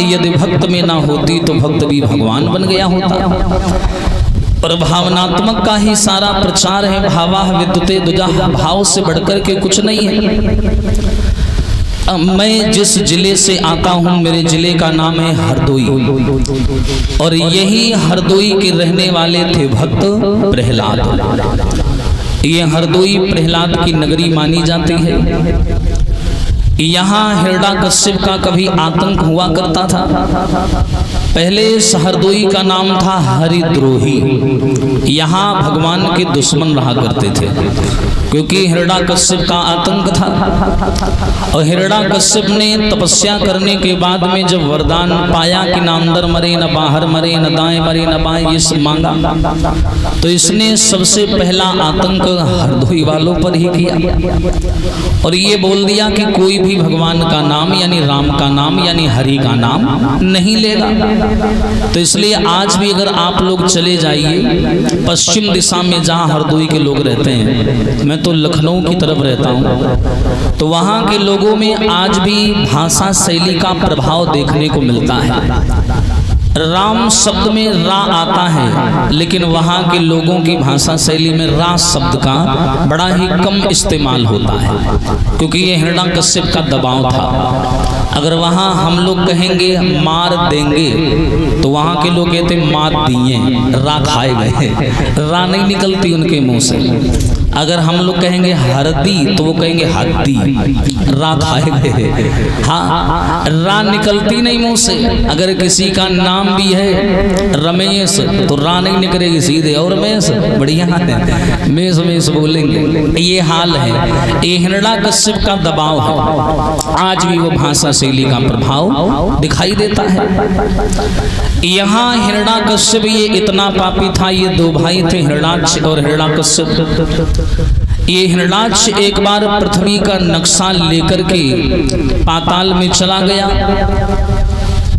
यदि भक्त में ना होती तो भक्त भी भगवान बन गया होता। और भावनात्मक का ही सारा प्रचार है। भावाह विद्युते दुजाह, भाव से बढ़कर के कुछ नहीं है। मैं जिस जिले से आता हूँ, मेरे जिले का नाम है हरदोई, और यही हरदोई के रहने वाले थे भक्त प्रहलाद। ये हरदोई प्रहलाद की नगरी मानी जाती है। यहाँ हिरण्यकश्यप का कभी आतंक हुआ करता था। पहले हरदोई का नाम था हरिद्रोही। यहाँ भगवान के दुश्मन रहा करते थे, क्योंकि हिरण्यकश्यप का आतंक था। और हिरण्यकश्यप ने तपस्या करने के बाद में जब वरदान पाया कि न अंदर मरे न बाहर मरे न दाएं मरे न बाएं, ये सब मांगा, तो इसने सबसे पहला आतंक हरदोई वालों पर ही किया और ये बोल दिया कि कोई भी भगवान का नाम यानी राम का नाम यानी हरि का नाम नहीं लेगा। तो इसलिए आज भी अगर आप लोग चले जाइए पश्चिम दिशा में जहाँ हरदोई के लोग रहते हैं, मैं तो लखनऊ की तरफ रहता हूँ, तो वहाँ के लोगों में आज भी भाषा शैली का प्रभाव देखने को मिलता है। राम शब्द में रा आता है, लेकिन वहाँ के लोगों की भाषा शैली में रा शब्द का बड़ा ही कम इस्तेमाल होता है, क्योंकि ये हिरण्यकश्यप का दबाव था। अगर वहाँ हम लोग कहेंगे मार देंगे तो वहाँ के लोग कहते मार दिए, रा खाए गए, रा नहीं निकलती उनके मुंह से। अगर हम लोग कहेंगे हरदी तो वो कहेंगे हद्दी, रा खाए गए। हाँ, रा निकलती नहीं मुंह से। अगर किसी का नाम भी है रमेश तो रा नहीं निकलेगी सीधे, और रमेश बढ़िया है, मेष मेष बोलेंगे। ये हाल है, ये हिरण्यकश्यप का दबाव है। आज भी वो भाषा शैली का प्रभाव दिखाई देता है। यहाँ हिरण्यकश्यप ये इतना पापी था। ये दो भाई थे, हिरण्याक्ष और हिरण्यकश्यप। ये हिरण्याक्ष एक बार पृथ्वी का नक्शा लेकर के पाताल में चला गया,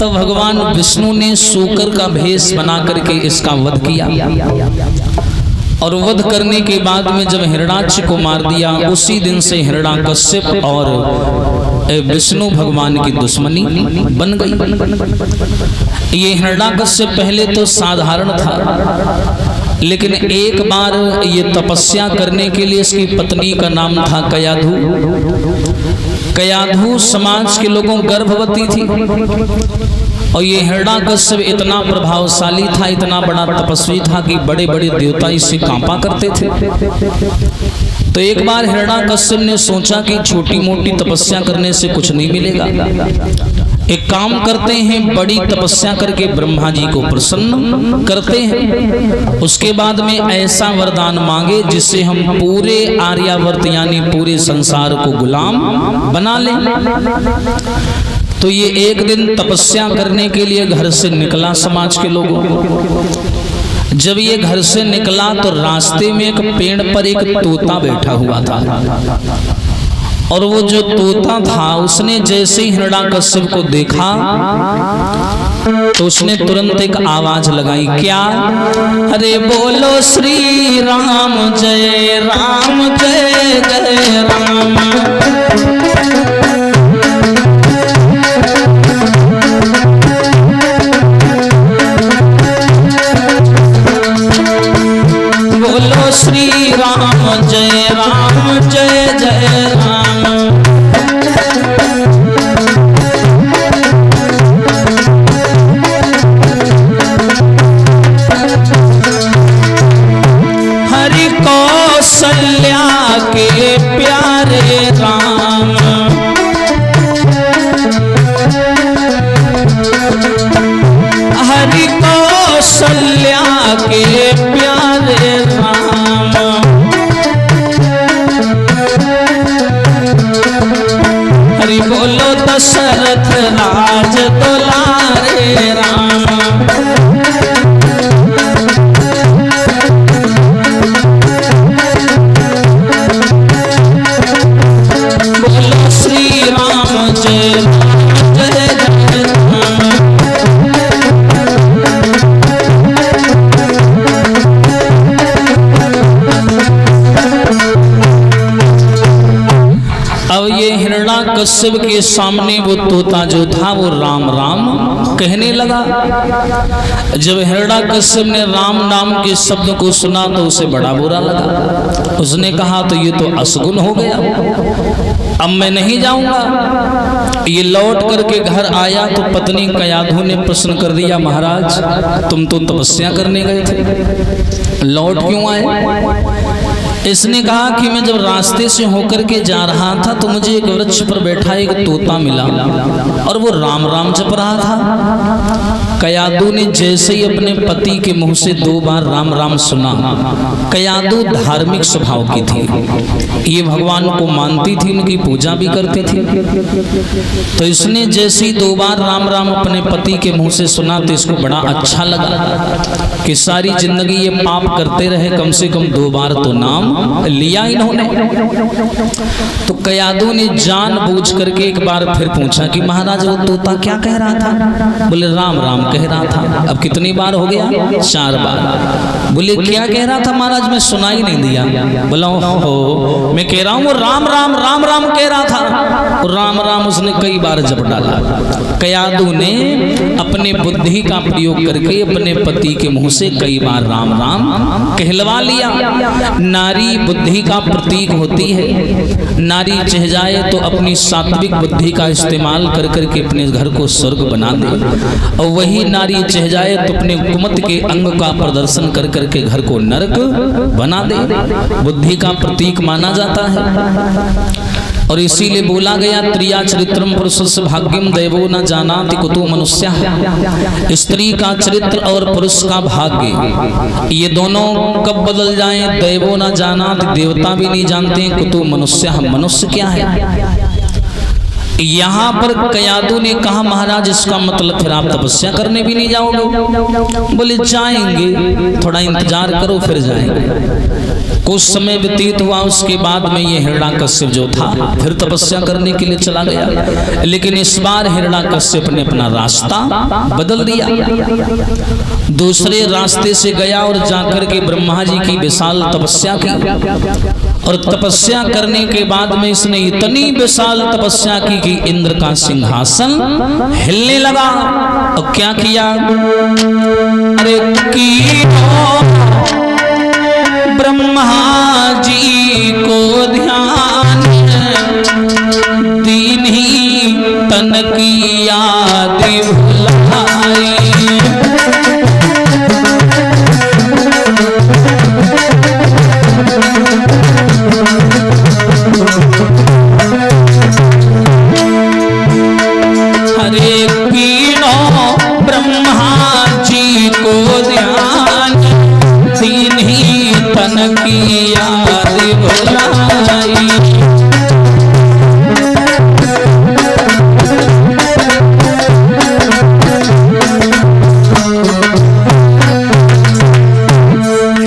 तब भगवान विष्णु ने सूकर का भेष बना करके इसका वध किया। और वध करने के बाद में जब हिरण्याक्ष को मार दिया, उसी दिन से हिरण्यकश्यप और विष्णु भगवान की दुश्मनी बन गई। ये हिरण्यकश्यप पहले तो साधारण था, लेकिन एक बार ये तपस्या करने के लिए इसकी पत्नी का नाम था कयाधु। कयाधु समाज के लोगों गर्भवती थी, और ये हिरण्यकश्यप इतना प्रभावशाली था, इतना बड़ा तपस्वी था कि बड़े बड़े देवता इससे कांपा करते थे। तो एक बार हिरण्यकश्यप ने सोचा कि छोटी मोटी तपस्या करने से कुछ नहीं मिलेगा, एक काम करते हैं, बड़ी तपस्या करके ब्रह्मा जी को प्रसन्न करते हैं। उसके बाद में ऐसा वरदान मांगे जिससे हम पूरे आर्यावर्त यानी पूरे संसार को गुलाम बना लें। तो ये एक दिन तपस्या करने के लिए घर से निकला समाज के लोगों। जब ये घर से निकला तो रास्ते में एक पेड़ पर एक तोता बैठा हुआ था, और वो जो तोता था उसने जैसे ही हिरण्यकश्यप को देखा तो उसने तुरंत एक आवाज लगाई, क्या? अरे बोलो श्री राम जय राम जय जय राम। बोलो श्री राम जय राम जय जय राम। हरि कौशल्या के प्यारे राम, हरि कौशल्या के प्यारे राम। हरि बोलो दशरथ राज दुलारे राम। बोलो श्री राम जय राम जय जय राम। हिरण्यकश्यप के सामने वो तोता जो था वो राम राम कहने लगा। जब हिरण्यकश्यप ने राम नाम के शब्द को सुना तो उसे बड़ा बुरा लगा। उसने कहा तो ये तो असगुन हो गया, अब मैं नहीं जाऊंगा। ये लौट करके घर आया तो पत्नी कयाधु ने प्रश्न कर दिया, महाराज तुम तो तपस्या करने गए थे, लौट क्यों आए? इसने कहा कि मैं जब रास्ते से होकर के जा रहा था तो मुझे एक वृक्ष पर बैठा एक तोता मिला और वो राम राम जप रहा था। कयाधु ने जैसे ही अपने पति के मुंह से 2 बार राम राम सुना, कयाधु धार्मिक स्वभाव की थी, ये भगवान को मानती थी, उनकी पूजा भी करती थी। तो इसने जैसे ही 2 बार राम राम अपने पति के मुंह से सुना तो इसको बड़ा अच्छा लगा कि सारी जिंदगी ये पाप करते रहे, कम से कम 2 बार तो नाम लिया इन्होंने। तो कयाधु ने जानबूझ करके एक बार फिर पूछा कि महाराज वो तोता क्या कह रहा था? बोले राम राम कह रहा था। अब कितनी बार हो गया? 4 बार। बोले क्या कह रहा था महाराज? मैं सुनाई नहीं दिया। बोला हो मैं कह रहा हूँ वो राम राम राम राम कह रहा था। और राम राम उसने कई बार जप डाला। कयाधु ने अपने बुद्धि का प्रयोग करके अपने पति के मुंह से कई बार राम राम कहलवा लिया। नारी बुद्धि का प्रतीक होती है। नारी चाह जाए तो अपनी सात्विक बुद्धि का इस्तेमाल कर करके अपने घर को स्वर्ग बना दे, और वही नारी चाह जाए तो अपने कुमत के अंग का प्रदर्शन कर करके घर को नरक बना दे। बुद्धि का प्रतीक माना जाता है और इसीलिए बोला गया त्रिया चरित्रम पुरुषस्य भाग्यम दैवो न जानाति कुतो मनुष्यः। स्त्री का चरित्र और पुरुष का भाग्य ये दोनों कब बदल जाएं? दैवो न जानाति, देवता भी नहीं जानते, कुतो मनुष्यः, मनुष्य क्या है। यहाँ पर कयाधु ने कहा महाराज इसका मतलब फिर आप तपस्या करने भी नहीं जाओगे? बोले जाएंगे, थोड़ा इंतजार करो फिर जाएंगे। कुछ समय व्यतीत हुआ, उसके बाद में ये हिरण्यकश्यप जो था फिर तपस्या करने के लिए चला गया। लेकिन इस बार हिरण्यकश्यप ने अपना रास्ता बदल दिया, दूसरे रास्ते से गया और जाकर के ब्रह्मा जी की विशाल तपस्या की। और तपस्या करने के बाद में इसने इतनी विशाल तपस्या की कि इंद्र का सिंहासन हिलने लगा। और क्या किया? अरे की ब्रह्मा जी को ध्यान, दीन ही तन की याद भुलाई। हरे कीनो ब्रह्मा जी को ध्यान, दीन ही तन की याद भुलाई।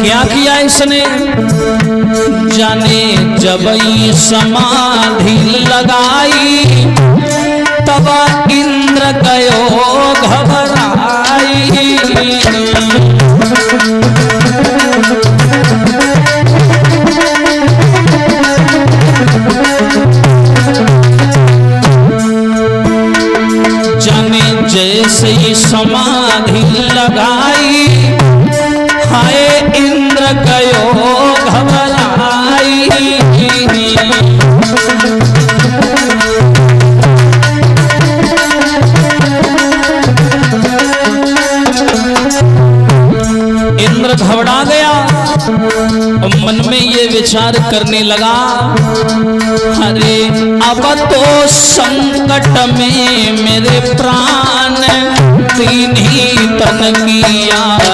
क्या किया इसने? जाने जब समाधि लगाई तब इंद्र गयो घबराई। जाने जैसे ही समाधि लगाई, हाय इंद्र गयो घबराई। इंद्र घबरा गया और मन में ये विचार करने लगा, अरे अब तो संकट में मेरे प्राण, तीन ही तन की याद।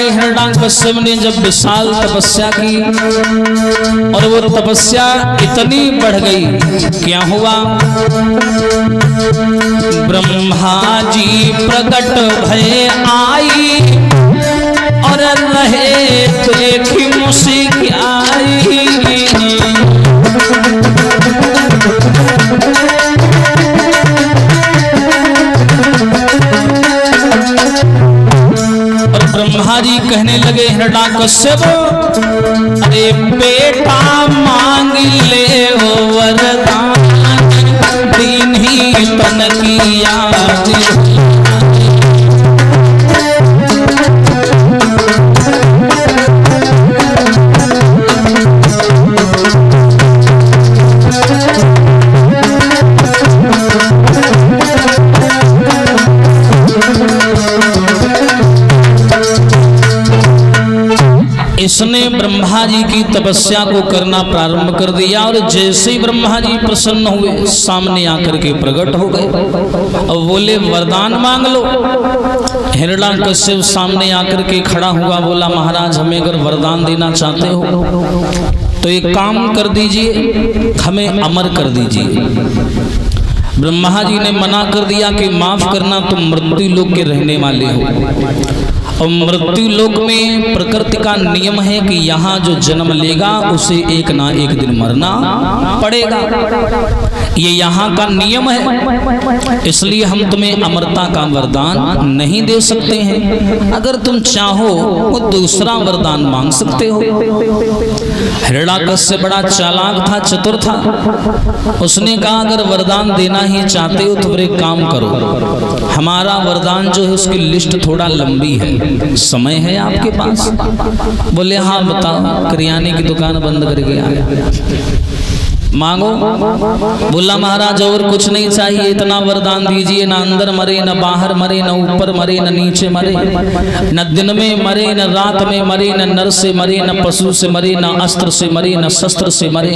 हिरण्यकश्यप ने जब विशाल तपस्या की और वो तपस्या इतनी बढ़ गई, क्या हुआ? ब्रह्मा जी प्रकट भय आई, और रहे देखी मुस्कियाई। और ब्रह्मा जी कहने लगे हिरण्यकश्यप, अरे बेटा मांग ले ओ वरदान, दीन ही तन की याद। इसने ब्रह्मा जी की तपस्या को करना प्रारंभ कर दिया और जैसे ही ब्रह्मा जी प्रसन्न हुए सामने आकर के प्रकट हो गए और बोले वरदान मांग लो। हिरण्यकश्यप सामने आकर के खड़ा हुआ, बोला महाराज हमें अगर वरदान देना चाहते हो तो एक काम कर दीजिए, हमें अमर कर दीजिए। ब्रह्मा जी ने मना कर दिया कि माफ करना, तुम मृत्यु लोक के रहने वाले हो और मृत्यु लोक में प्रकृति का नियम है कि यहाँ जो जन्म लेगा उसे एक ना एक दिन मरना पड़ेगा, ये यहाँ का नियम है, इसलिए हम तुम्हें अमरता का वरदान नहीं दे सकते हैं। अगर तुम चाहो वो दूसरा वरदान मांग सकते हो। हिरण्यकश्यप बड़ा चालाक था, चतुर था। उसने कहा अगर वरदान देना ही चाहते हो तो फिर एक काम करो, हमारा वरदान जो है उसकी लिस्ट थोड़ा लंबी है, समय है आपके पास? बोले हाँ बताओ। किराने की दुकान बंद करके आया, मांगो। बोला महाराज और कुछ नहीं चाहिए, इतना वरदान दीजिए न अंदर मरे न बाहर मरे न ऊपर मरे न नीचे मरे, न दिन में मरे न रात में मरे, न नर से मरे न पशु से मरे, न अस्त्र से मरे न शस्त्र से मरे,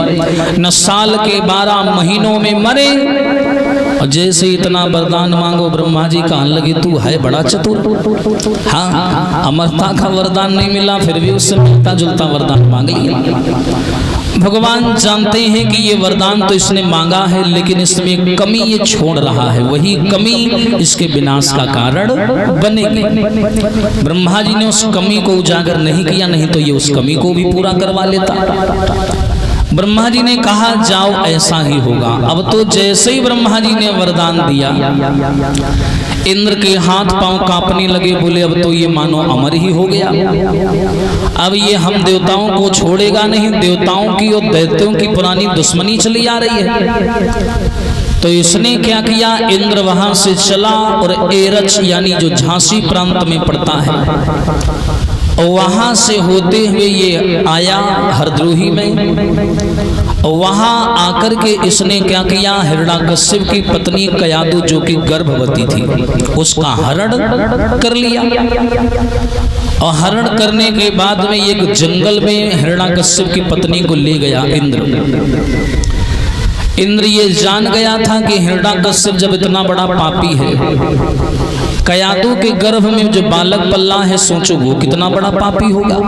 न साल के 12 महीनों में मरे। और जैसे इतना वरदान मांगो, ब्रह्मा जी कहने लगे तू है बड़ा चतुर। हाँ, अमरता का वरदान नहीं मिला फिर भी उससे मिलता जुलता वरदान मांग लिया। भगवान जानते हैं कि ये वरदान तो इसने मांगा है लेकिन इसमें कमी ये छोड़ रहा है, वही कमी इसके विनाश का कारण बनेगी। ब्रह्मा जी ने उस कमी को उजागर नहीं किया, नहीं तो ये उस कमी को भी पूरा करवा लेता। ब्रह्मा जी ने कहा जाओ ऐसा ही होगा। अब तो जैसे ही ब्रह्मा जी ने वरदान दिया, इंद्र के हाथ पांव कांपने लगे। बोले अब तो ये मानो अमर ही हो गया, अब ये हम देवताओं को छोड़ेगा नहीं। देवताओं की और दैत्यों की पुरानी दुश्मनी चली आ रही है। तो इसने क्या किया, इंद्र वहां से चला और एरच यानी जो झांसी प्रांत में पड़ता है और वहां से होते हुए ये आया हरद्रोही में। और वहां आकर के इसने क्या किया, हिरण्यकश्यप की पत्नी कयादु जो कि गर्भवती थी उसका हरण कर लिया। और हरण करने के बाद में एक जंगल में हिरण्यकश्यप की पत्नी को ले गया इंद्र। इंद्र ये जान गया था कि हिरण्यकश्यप जब इतना बड़ा पापी है, कयादु के गर्भ में जो बालक पल्ला है, सोचो वो कितना बड़ा पापी होगा।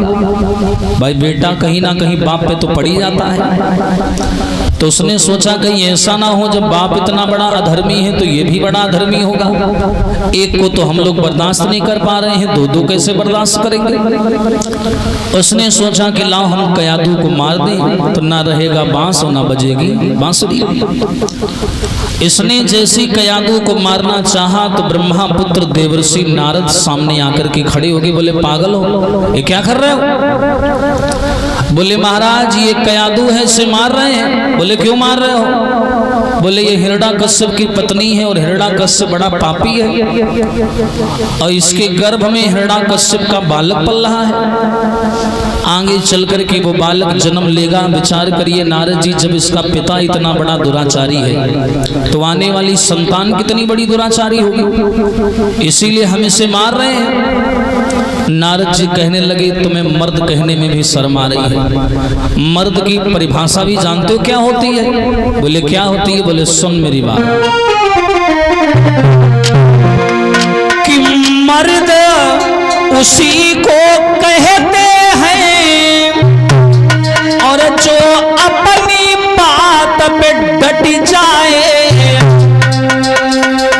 भाई बेटा कहीं ना कहीं बाप पे तो पड़ ही जाता है। तो उसने सोचा कहीं ऐसा ना हो जब बाप इतना बड़ा अधर्मी है तो ये भी बड़ा अधर्मी होगा। एक को तो हम लोग बर्दाश्त नहीं कर पा रहे हैं, दो कैसे बर्दाश्त करेंगे। उसने सोचा कि लाओ हम कयादु को मार दें तो ना रहेगा बांस और ना बजेगी बांसुरी। इसने जैसी कयादु को मारना चाहा तो ब्रह्मा पुत्र देवर्षि नारद सामने आकर के खड़े हो गए। बोले पागल हो, ये क्या कर रहे हो? बोले महाराज ये कयादु है, इसे मार रहे हैं। बोले क्यों मार रहे हो? बोले ये हिरण्यकश्यप की पत्नी है और हिरण्यकश्यप बड़ा पापी है और इसके गर्भ में हिरण्यकश्यप का बालक पल रहा है। आगे चल कर के वो बालक जन्म लेगा। विचार करिए नारद जी, जब इसका पिता इतना बड़ा दुराचारी है तो आने वाली संतान कितनी बड़ी दुराचारी होगी, इसीलिए हम इसे मार रहे हैं। नारद जी कहने लगे तुम्हें मर्द कहने में भी शर्म आ रही है, मर्द की परिभाषा भी जानते हो क्या होती है? बोले क्या होती है? बोले सुन मेरी बात कि मर्द उसी को कहते हैं और जो अपनी बात पे डट जाए,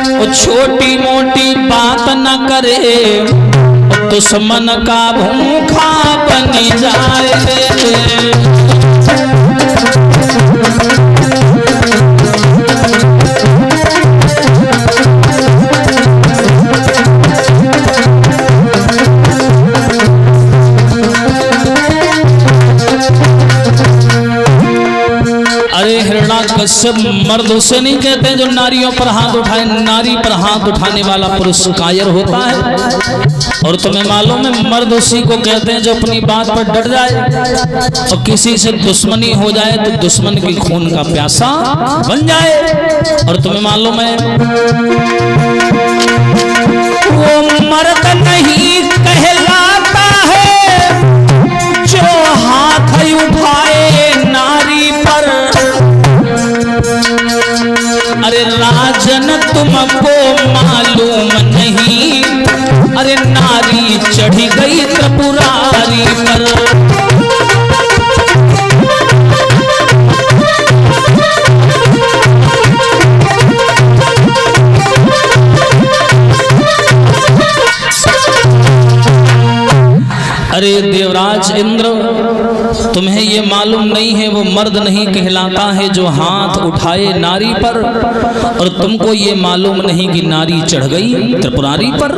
वो छोटी मोटी बात न करे, दुश्मन का भूखा बन जाए। हिरण्यकश्यप मर्द उसे नहीं कहते जो नारियों पर हाथ उठाए, नारी पर हाथ उठाने वाला पुरुष कायर होता है। और तुम्हें मालूम है मर्द उसी को कहते हैं जो अपनी बात पर डट जाए और किसी से दुश्मनी हो जाए तो दुश्मन की खून का प्यासा बन जाए। और तुम्हें मालूम है वो मर्द नहीं कहलाता है जो हाथ उठाए नारी पर। अरे राजन तुमको मालूम नहीं, अरे नारी चढ़ी गई त्रिपुरारी पर। अरे देवराज इंद्र, तुम्हें ये मालूम नहीं है वो मर्द नहीं कहलाता है जो हाथ उठाए नारी पर, और तुमको ये मालूम नहीं कि नारी चढ़ गई त्रिपुरारी पर।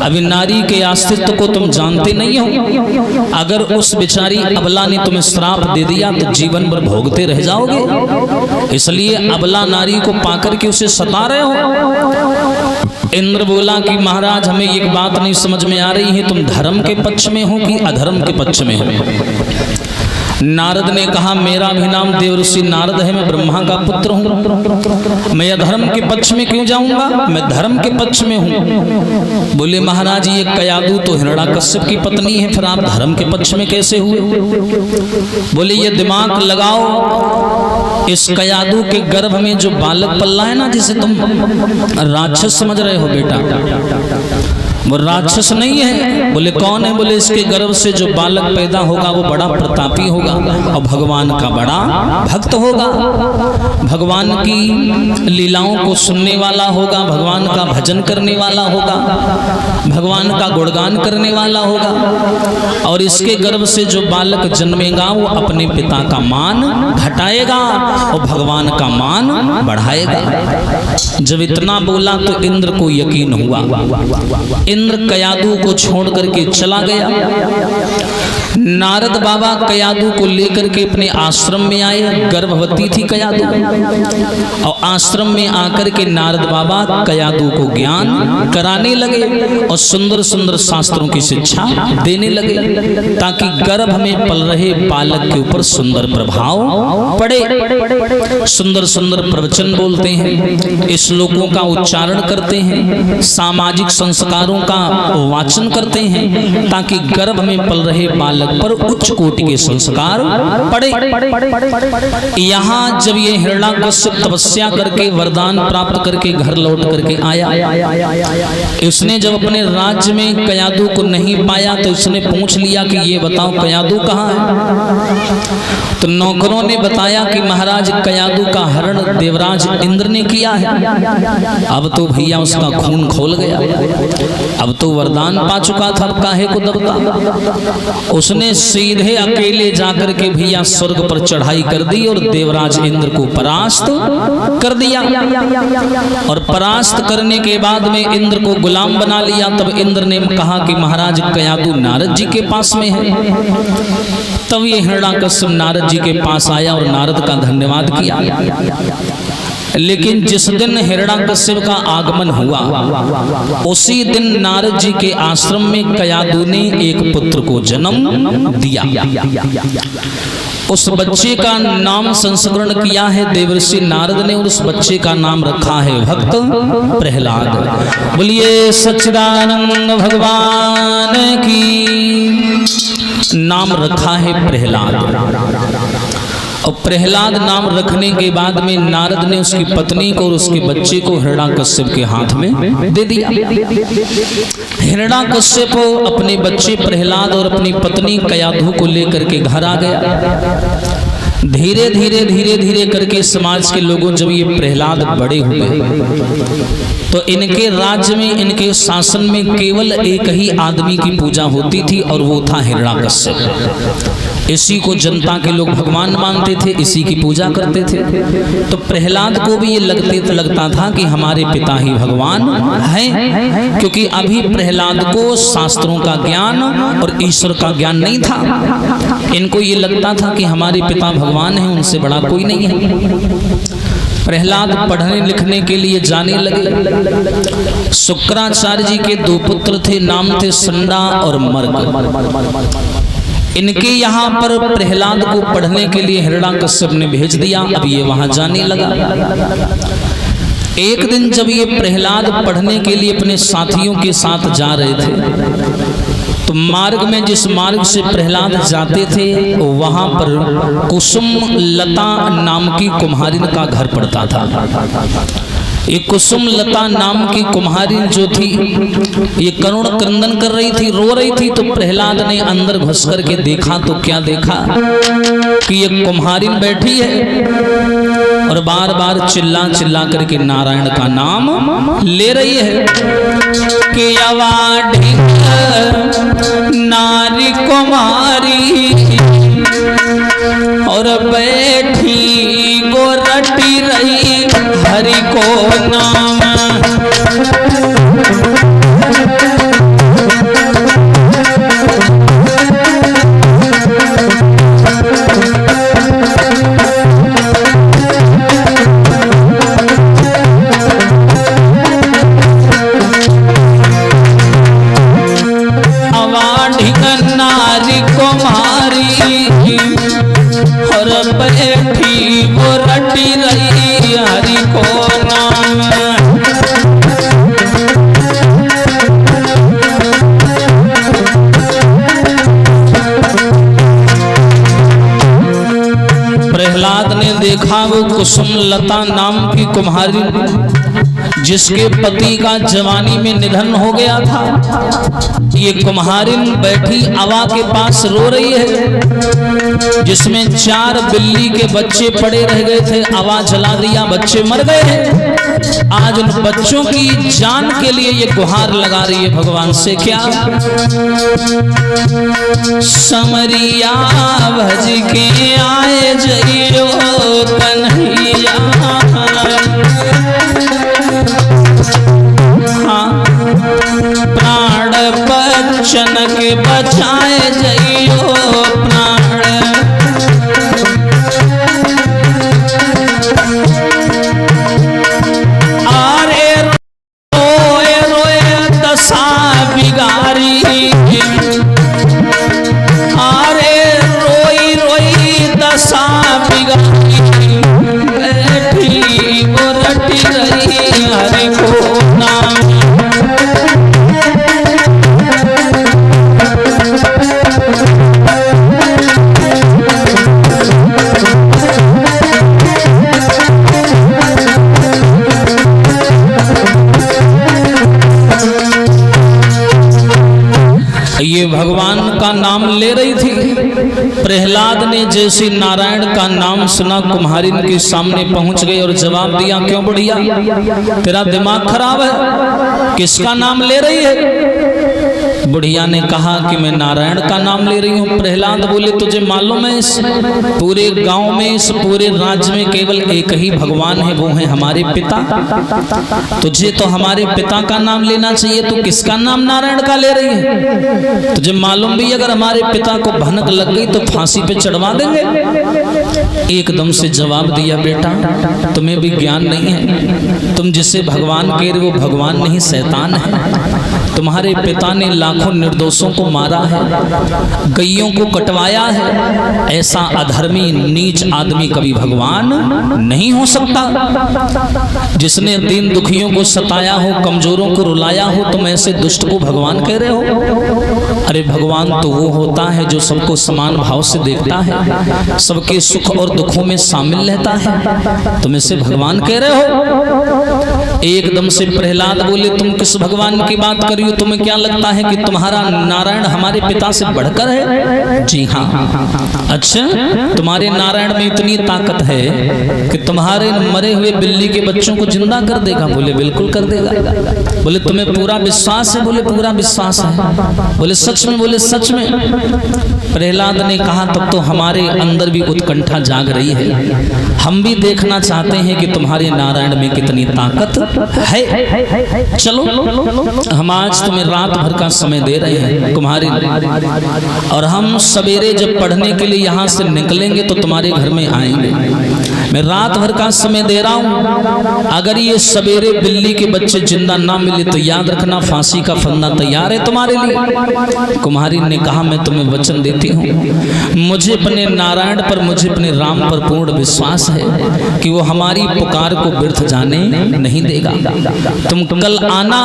अभी नारी के अस्तित्व को तुम जानते नहीं हो। अगर उस बेचारी अबला ने तुम्हें श्राप दे दिया तो जीवन भर भोगते रह जाओगे, इसलिए अबला नारी को पाकर के उसे सता रहे हो। इंद्र बोला कि महाराज हमें एक बात नहीं समझ में आ रही है, तुम धर्म के पक्ष में हो कि अधर्म के पक्ष में हो। नारद ने कहा मेरा भी नाम देवर्षि नारद है, मैं ब्रह्मा का पुत्र हूँ, मैं अधर्म के पक्ष में क्यों जाऊंगा, मैं धर्म के पक्ष में हूँ। बोले महाराज ये कयादू तो हिरण्यकश्यप की पत्नी है, फिर आप धर्म के पक्ष में कैसे हुए। बोले ये दिमाग लगाओ, इस कयादू के गर्भ में जो बालक पल्ला है ना, जिसे तुम राक्षस समझ रहे हो बेटा, वो राक्षस नहीं है। बोले कौन है। बोले इसके गर्भ से जो बालक पैदा होगा वो बड़ा प्रतापी होगा और भगवान का बड़ा भक्त होगा, भगवान की लीलाओं को सुनने वाला होगा, भगवान का भजन करने वाला होगा, भगवान का गुणगान करने वाला होगा। और इसके गर्भ से जो बालक जन्मेगा वो अपने पिता का मान घटाएगा और भगवान का मान बढ़ाएगा। जब इतना बोला तो इंद्र को यकीन हुआ। इंद्र कयादू को छोड़ करके चला गया। नारद बाबा कयादू को लेकर के अपने आश्रम में आए। गर्भवती थी कयादू, और आश्रम में आकर के नारद बाबा कयादू को ज्ञान कराने लगे और सुंदर सुंदर शास्त्रों की शिक्षा देने लगे, ताकि गर्भ में पल रहे बालक के ऊपर सुंदर प्रभाव पड़े। सुंदर सुंदर प्रवचन बोलते हैं, श्लोकों का उच्चारण करते हैं, सामाजिक संस्कारों का वाचन करते हैं, ताकि गर्भ में पल रहे बालक पर उच्च कोटि के संस्कार पड़े। यहाँ जब ये हिरण्यकश्यप तपस्या करके वरदान प्राप्त करके घर लौट करके आया, इसने जब अपने राज्य में कयादू को नहीं पाया तो इसने पूछ लिया कि ये बताओ कयादू कहाँ है। तो नौकरों ने बताया कि महाराज कयादू का हरण देवराज इंद्र ने किया है। अब तो भैया उसका खून खोल गया, अब तो वरदान पा चुका था, अब काहे को दबता। उसने सीधे अकेले जाकर के भैया स्वर्ग पर चढ़ाई कर दी और देवराज इंद्र को परास्त कर दिया। और परास्त करने के बाद में इंद्र को गुलाम बना लिया। तब इंद्र ने कहा कि महाराज कयादू नारद जी के पास में है। तब ये हिरण्यकश्यप नारद जी के पास आया और नारद का धन्यवाद किया। लेकिन जिस दिन हिरण्यकश्यप का आगमन हुआ उसी दिन नारद जी के आश्रम में कयादू ने एक पुत्र को जन्म दिया। उस बच्चे का नाम संस्करण किया है देवर्षि नारद ने, और उस बच्चे का नाम रखा है भक्त प्रहलाद। बोलिए सच्चिदानंद भगवान की। नाम रखा है प्रहलाद। और प्रहलाद नाम रखने के बाद में नारद ने उसकी पत्नी को और उसके बच्चे को हिरण्यकश्यप के हाथ में दे दिया। हिरण्यकश्यप अपने बच्चे प्रहलाद और अपनी पत्नी कयाधु को लेकर के घर आ गया। धीरे धीरे करके समाज के लोगों जब ये प्रहलाद बड़े हुए तो इनके राज्य में, इनके शासन में केवल एक ही आदमी की पूजा होती थी और वो था हिरण्यकश्यप। इसी को जनता के लोग भगवान मानते थे, इसी की पूजा करते थे। तो प्रहलाद को भी ये लगता था कि हमारे पिता ही भगवान हैं, क्योंकि अभी प्रहलाद को शास्त्रों का ज्ञान और ईश्वर का ज्ञान नहीं था। इनको ये लगता था कि हमारे पिता भगवान हैं, उनसे बड़ा कोई नहीं है। प्रहलाद पढ़ने लिखने के लिए जाने लगे। शुक्राचार्य जी के 2 पुत्र थे, नाम थे संडा और मर्ग। इनके यहाँ पर प्रहलाद को पढ़ने के लिए हिरण्यकश्यप ने भेज दिया। अब ये वहां जाने लगा। एक दिन जब ये प्रहलाद पढ़ने के लिए अपने साथियों के साथ जा रहे थे तो मार्ग में, जिस मार्ग से प्रहलाद जाते थे, वहां पर कुसुम लता नाम की कुम्हारिन का घर पड़ता था। ये कुसुम लता नाम की कुम्हारिन जो थी, ये करुण क्रंदन कर रही थी, रो रही थी। तो प्रहलाद ने अंदर घुस करके देखा तो क्या देखा कि ये कुम्हारिन बैठी है और बार बार चिल्ला करके नारायण का नाम ले रही है कि अवाढी नारी कुमारी और बैठी गो रटी रही हरि को नाम। नारी कुमारी और बैठी वो रटी रही हरि को नाम। प्रहलाद ने देखा वो कुसुम लता नाम की कुम्हारी जिसके पति का जवानी में निधन हो गया था, ये कुम्हारिन बैठी अवा के पास रो रही है, जिसमें 4 बिल्ली के बच्चे पड़े रह गए थे। अवा जला दिया, बच्चे मर गए हैं। आज उन बच्चों की जान के लिए ये गुहार लगा रही है भगवान से। क्या समरिया भज के आए जइयो कन्हैया, प्राण बच्चन के बचाए जइयो प्राण। अरे रोए रोए दशा बिगारी, अरे रोई रोई दशा बिगारी, बैठी वो रटी रही हरि को नाम। ये भगवान का नाम ले रही थी। प्रहलाद ने जैसे नारायण का नाम सुना, कुम्हारिन के सामने पहुंच गए और जवाब दिया, क्यों बुढ़िया तेरा दिमाग खराब है, किसका नाम ले रही है? बुढ़िया ने कहा कि मैं नारायण का नाम ले रही हूँ। प्रहलाद बोले, तुझे मालूम है इस पूरे गांव में, इस पूरे राज्य में केवल एक ही भगवान है, वो है हमारे पिता। तुझे तो हमारे पिता का नाम लेना चाहिए, तो किसका नाम नारायण का ले रही है? तुझे मालूम भी अगर हमारे पिता को भनक लग गई तो फांसी पे चढ़वा देंगे। एकदम से जवाब दिया, बेटा तुम्हें भी ज्ञान नहीं है, तुम जिसे भगवान कह रहे हो भगवान नहीं शैतान है। तुम्हारे पिता ने लाखों निर्दोषों को मारा है, गैयों को कटवाया है। ऐसा अधर्मी नीच आदमी कभी भगवान नहीं हो सकता। जिसने दीन दुखियों को सताया हो, कमजोरों को रुलाया हो, तुम ऐसे दुष्ट को भगवान कह रहे हो? अरे भगवान तो वो होता है जो सबको समान भाव से देखता है, सबके सुख और दुखों में शामिल रहता है, तुम इसे भगवान कह रहे हो? एकदम से प्रहलाद बोले, तुम किस भगवान की बात कर रही हो? तुम्हें क्या लगता है कि तुम्हारा नारायण हमारे पिता से बढ़कर है? जी हाँ। अच्छा, तुम्हारे नारायण में इतनी ताकत है कि तुम्हारे मरे हुए बिल्ली के बच्चों को जिंदा कर देगा? बोले बिल्कुल कर देगा। बोले तुम्हें पूरा विश्वास है? बोले पूरा विश्वास है। बोले सच में? बोले सच में। प्रहलाद ने कहा तब तो हमारे अंदर भी उत्कंठा जाग रही है, हम भी देखना चाहते हैं कि तुम्हारे नारायण में कितनी ताकत है। चलो हम आज तुम्हें रात भर का समय दे रहे हैं तुम्हारे, और हम सवेरे जब पढ़ने के लिए यहाँ से निकलेंगे तो तुम्हारे घर में आएंगे। मैं रात भर का समय दे रहा हूँ, अगर ये सवेरे बिल्ली के बच्चे जिंदा ना मिले तो याद रखना फांसी का फंदा तैयार है तुम्हारे लिए। कुम्हारी ने कहा मैं तुम्हें वचन देती हूँ, मुझे अपने नारायण पर, मुझे अपने राम पर पूर्ण विश्वास है कि वो हमारी पुकार को व्यर्थ जाने नहीं देगा। तुम कल आना,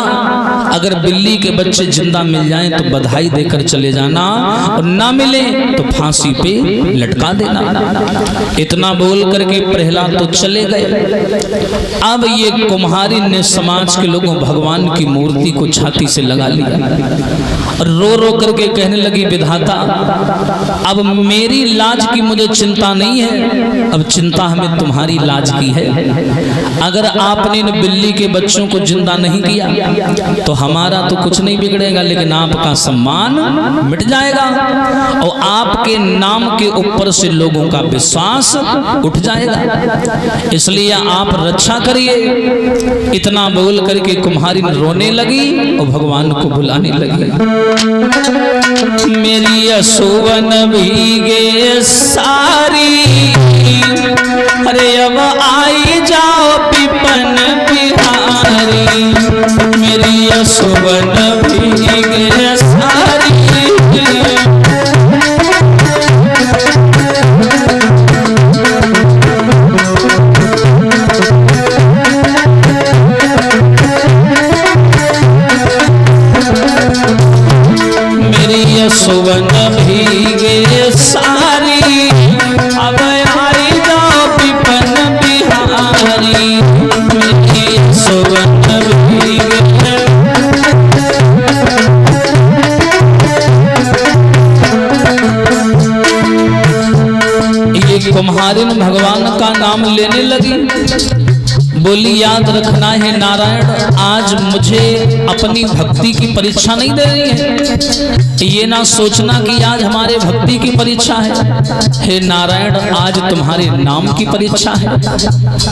अगर बिल्ली के बच्चे जिंदा मिल जाएं तो बधाई देकर चले जाना, और ना मिले तो फांसी पे लटका देना। इतना बोल करके प्रहलाद तो चले गए। अब ये कुम्हारी ने समाज के लोगों भगवान की मूर्ति को छाती से लगा लिया और रो रो करके कहने लगी विधाता अब मेरी लाज की मुझे चिंता नहीं है, अब चिंता हमें तुम्हारी लाज की है। अगर आपने इन बिल्ली के बच्चों को जिंदा नहीं किया तो हमारा तो कुछ नहीं बिगड़ेगा, लेकिन आपका सम्मान मिट जाएगा और आपके नाम के ऊपर से लोगों का विश्वास उठ जाएगा, इसलिए आप रक्षा करिए। इतना बोल करके कुम्हारी रोने लगी और भगवान को बुलाने लगी। मेरी यशोवन भीगे सारी, अरे अब आई जाओ पिपन बिहारी। मेरी यशोवन भीगे सारी, सुवन भीगे सारी, अब आई जाओ पिपन बिहारी। मेरी सुवन भीगे, ये कुम्हारिन भगवान का नाम लेने लगी। बोली याद रखना है नारायण, आज मुझे अपनी भक्ति की परीक्षा नहीं दे रही है, ये ना सोचना कि आज हमारे भक्ति की परीक्षा है। हे नारायण, आज तुम्हारे नाम की परीक्षा है।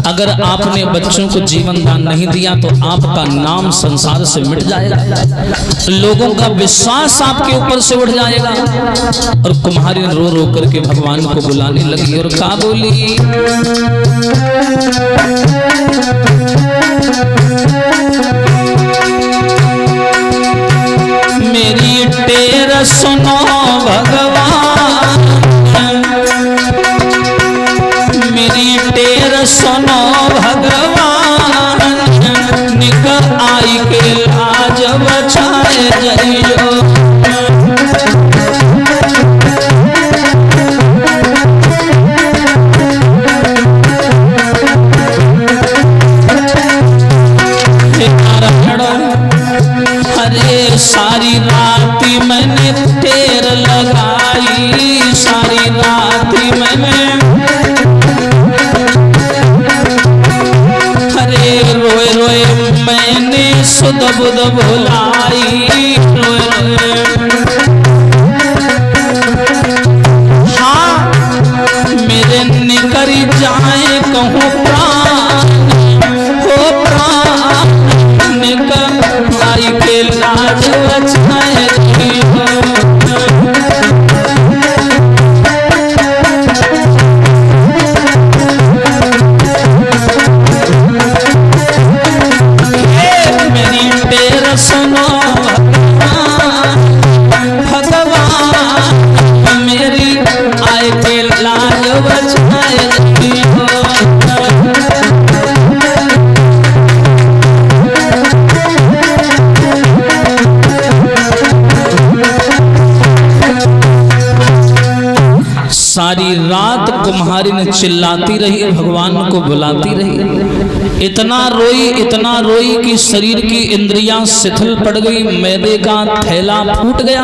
अगर आपने बच्चों को जीवन दान नहीं दिया तो आपका नाम संसार से मिट जाएगा, लोगों का विश्वास आपके ऊपर से उठ जाएगा। और कुम्हारी रो रो करके भगवान को बुलाने लगी और कहा बोली मेरी टेर सुनो भगवान, मेरी टेर सुनो भगवान, निकल आई के लाज बचाए जइयो। सारी रात मैंने टेर लगाई, सारी रात मैंने, अरे रोए रोए मैंने सुध बुध भुलाई, रोए हाँ मेरे निकर जाए कहूँ प्राण, हो प्राण निकर आई के लाज बचाए जियो। मेरी टेर सुनो भगवान, मेरी आए के लाज बचाए जियो। सारी रात कुम्हारी ने चिल्लाती रही, भगवान को बुलाती रही। इतना रोई कि शरीर की इंद्रियां शिथिल पड़ गई, मैदे का थैला फूट गया,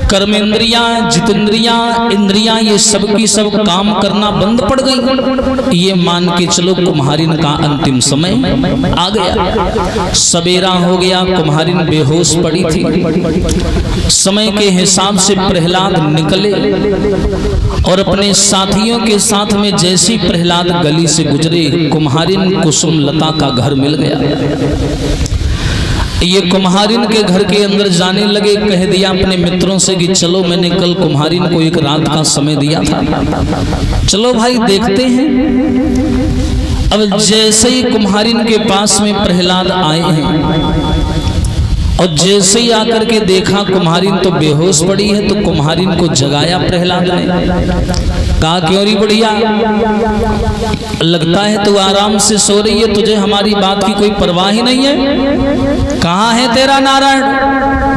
कर्मेंद्रियां, जितेंद्रियां, इंद्रियां ये सब की सब काम करना बंद पड़ गई। ये मान के चलो कुम्हारिन का अंतिम समय आ गया। सवेरा हो गया, कुम्हारिन बेहोश पड़ी थी। समय के हिसाब से प्रहलाद निकले और अपने साथियों के साथ में जैसी प्रहलाद गली से गुजरे, कुम्हारिन कुसुम लता का घर मिल गया। ये कुम्हारिन के घर के अंदर जाने लगे, कह दिया अपने मित्रों से कि चलो मैंने कल कुम्हारिन को एक रात का समय दिया था, चलो भाई देखते हैं। अब जैसे ही कुम्हारिन के पास में प्रहलाद आए हैं और जैसे ही आकर के देखा कुम्हारिन तो बेहोश पड़ी है, तो कुम्हारिन को जगाया प्रहलाद ने। कहा क्यों री बुढ़िया, लगता है तू आराम से सो रही है, तुझे हमारी बात की कोई परवाह ही नहीं है। कहाँ है तेरा नारायण,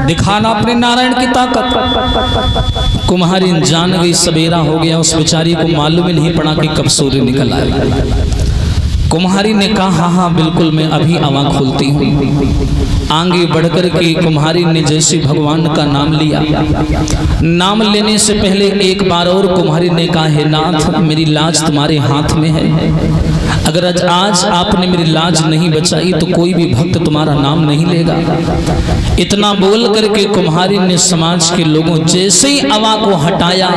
दिखाना अपने नारायण की ताकत। कुम्हारिन जान गई सवेरा हो गया, उस बेचारी को मालूम ही नहीं पड़ा कि कब सूर्य निकल आएगा। कुम्हारी ने कहा हाँ हाँ बिल्कुल मैं अभी आँख खोलती हूँ। आगे बढ़कर के कुम्हारी ने जैसे भगवान का नाम लिया, नाम लेने से पहले एक बार और कुम्हारी ने कहा हे नाथ मेरी लाज तुम्हारे हाथ में है, अगर आज आपने मेरी लाज नहीं बचाई तो कोई भी भक्त तुम्हारा नाम नहीं लेगा। इतना बोल करके कुम्हारी ने समाज के लोगों जैसे ही आवाज को हटाया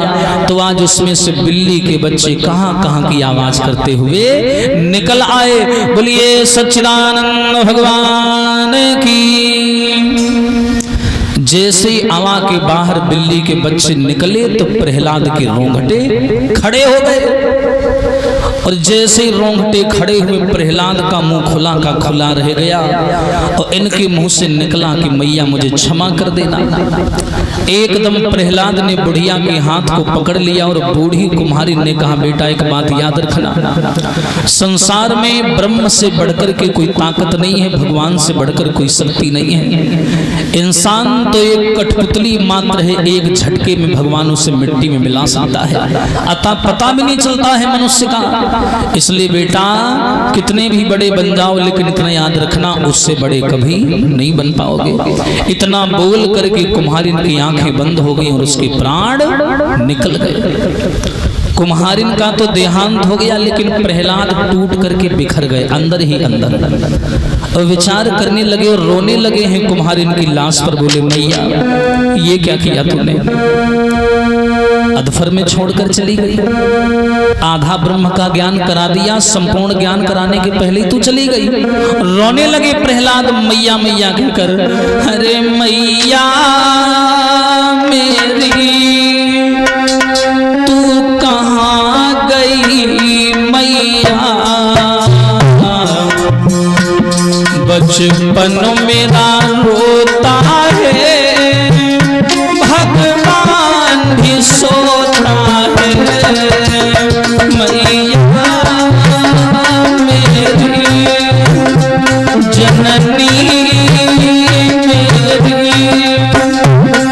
तो आज उसमें से बिल्ली के बच्चे कहाँ कहाँ की आवाज करते हुए निकल आए। बोलिए सच्चिदानंद भगवान की। जैसे ही आवा के बाहर बिल्ली के बच्चे निकले तो प्रहलाद के रोंगटे खड़े हो गए, और जैसे ही रोंगटे खड़े हुए प्रहलाद का मुंह खुला का खुला रह गया और इनके मुंह से निकला कि मैया मुझे क्षमा कर देना। एकदम प्रहलाद ने बुढ़िया के हाथ को पकड़ लिया और बूढ़ी कुम्हारी ने कहा बेटा एक बात याद रखना, संसार में ब्रह्म से बढ़कर के कोई ताकत नहीं है, भगवान से बढ़कर कोई शक्ति नहीं है। इंसान तो एक कठपुतली मात्र है, एक झटके में भगवान उसे मिट्टी में मिला सकता है, अतः पता भी नहीं चलता है मनुष्य का। इसलिए बेटा कितने भी बड़े बन जाओ लेकिन इतना याद रखना उससे बड़े कभी नहीं बन पाओगे। इतना बोल करके कुम्हारिन की आंखें बंद हो गई और उसके प्राण निकल गए। कुम्हारिन का तो देहांत हो गया लेकिन प्रहलाद टूट करके बिखर गए अंदर ही अंदर, और विचार करने लगे और रोने लगे हैं कुम्हारिन की लाश पर। बोले मैया ये क्या किया तूने, अधफर में छोड़कर चली गई, आधा ब्रह्म का ज्ञान करा दिया, संपूर्ण ज्ञान कराने के पहले ही तू चली गई। रोने लगे प्रहलाद मैया मैया कहकर, अरे मैया मेरी तू कहाँ गई मैया, बचपन मेरा रोता है भगवान भी सोता है, मैया मेरी जननी मेरी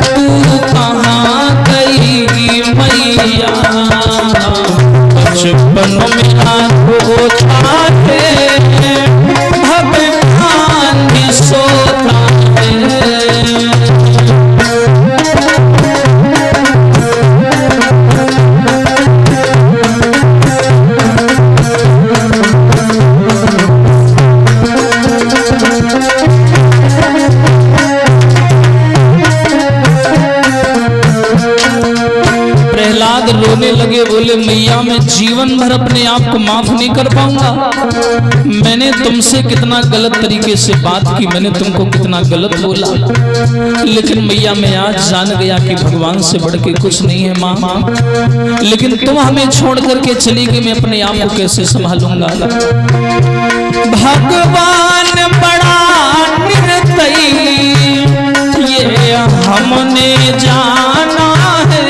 तू कहाँ गई मैया, बचपन मेरा रोता है भगवान भी सोता है। प्रहलाद रोने लगे, बोले मैया मैं जीवन भर अपने आप को माफ नहीं कर पाऊंगा। मैंने तुमसे कितना गलत तरीके से बात की, मैंने तुमको कितना गलत बोला, लेकिन मैया मैं आज जान गया कि भगवान से बढ़ के कुछ नहीं है माँ, लेकिन तुम हमें छोड़ करके चली गई, मैं अपने आप को कैसे संभालूंगा। भगवान बड़ा निर्दयी ये हमने जाना है,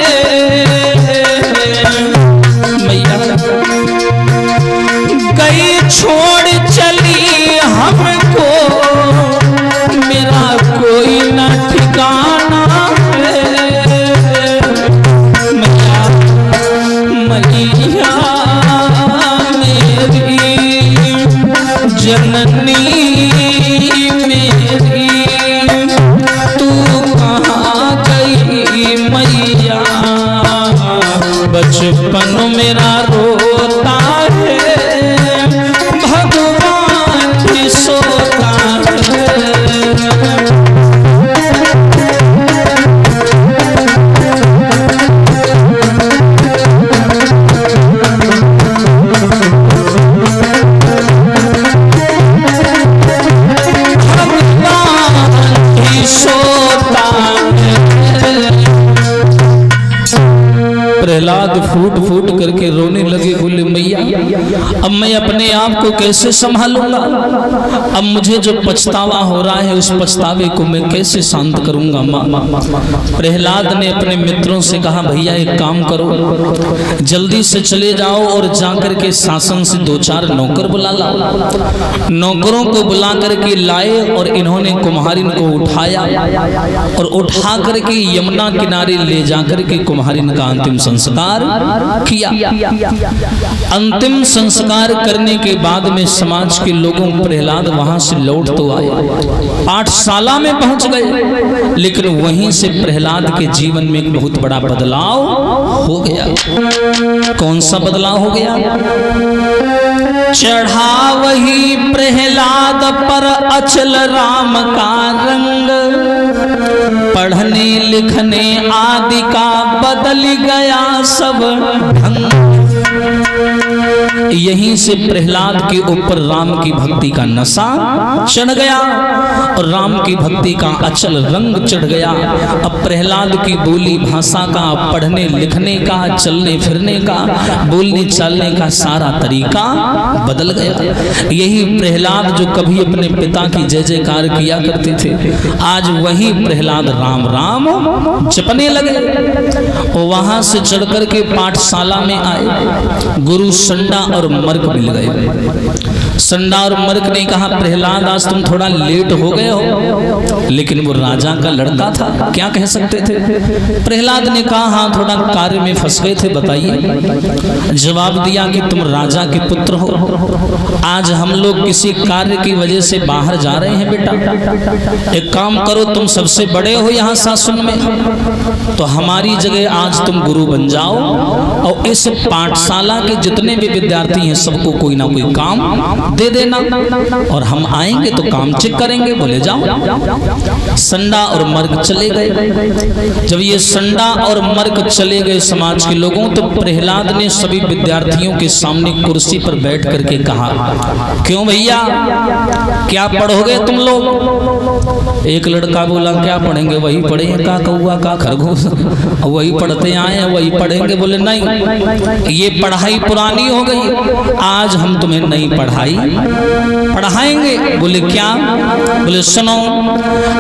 मैया गई छोड़ चली हमको, मेरा कोई न ठिकाना है, मैया मैया मेरी जननी मेरी तू कहाँ गई मैया, बचपन मेरा रोता है भगवान भी सोता है। प्रहलाद फूट फूट करके रोने लगे, बोले मैया अब मैं अपने आप को कैसे संभालूंगा, अब मुझे जो पछतावा हो रहा है उस पछतावे को मैं कैसे शांत करूंगा माँ। प्रहलाद ने अपने मित्रों से कहा भैया एक काम करो, जल्दी से चले जाओ और जाकर के शासन से 2-4 नौकर बुला लाओ। नौकरों को बुला करके लाए और इन्होंने कुम्हारिन को उठाया और उठा करके यमुना किनारे ले जाकर के कुम्हारिन का अंतिम संस्कार किया। अंतिम संस्कार करने के बाद में समाज के लोगों प्रहलाद वहां से लौट तो आए, पाठशाला में पहुंच गए, लेकिन वहीं से प्रहलाद के जीवन में एक बहुत बड़ा बदलाव हो गया। कौन सा बदलाव हो गया? चढ़ा वही प्रहलाद पर अचल राम का रंग, पढ़ने लिखने आदि का बदल गया सब ढंग। यहीं से प्रहलाद के ऊपर राम की भक्ति का नशा चढ़ गया और राम की भक्ति का अचल रंग चढ़ गया। अब प्रहलाद की बोली भाषा का, पढ़ने लिखने का, चलने फिरने का, बोलने चालने का सारा तरीका बदल गया। यही प्रहलाद जो कभी अपने पिता की जय जयकार किया करते थे, आज वही प्रहलाद राम राम जपने लगे। और वहां से चढ़ करके पाठशाला में आए, गुरु संडा और मर्क मिल गए। संडा और मर्क ने कहा प्रहलाद आज तुम थोड़ा लेट हो गए हो, लेकिन वो राजा का लड़का था, क्या कह सकते थे। प्रहलाद ने कहा हाँ थोड़ा कार्य में फंस गए थे, बताइए। जवाब दिया कि तुम राजा के पुत्र हो, आज हम लोग किसी कार्य की वजह से बाहर जा रहे हैं बेटा, एक काम करो तुम सबसे बड़े हो यहाँ शासन में, तो हमारी जगह आज तुम गुरु बन जाओ और इस पाठशाला के जितने भी विद्यार्थी हैं सबको कोई ना कोई काम दे देना और हम आएंगे तो काम चेक करेंगे। बोले जाओ। संडा और मर्क चले गए। जब ये संडा और मर्क चले गए समाज के लोगों, तो प्रहलाद ने सभी विद्यार्थियों के सामने कुर्सी पर बैठ करके कहा क्यों भैया क्या पढ़ोगे तुम लोग? एक लड़का बोला क्या पढ़ेंगे, वही पढ़ेंगे का कौआ का खरगोश, वही पढ़ते आए हैं वही पढ़ेंगे। बोले नहीं, ये पढ़ाई पुरानी हो गई, आज हम तुम्हें नई पढ़ाई पढ़ाएंगे। बोले क्या? बोले सुनो,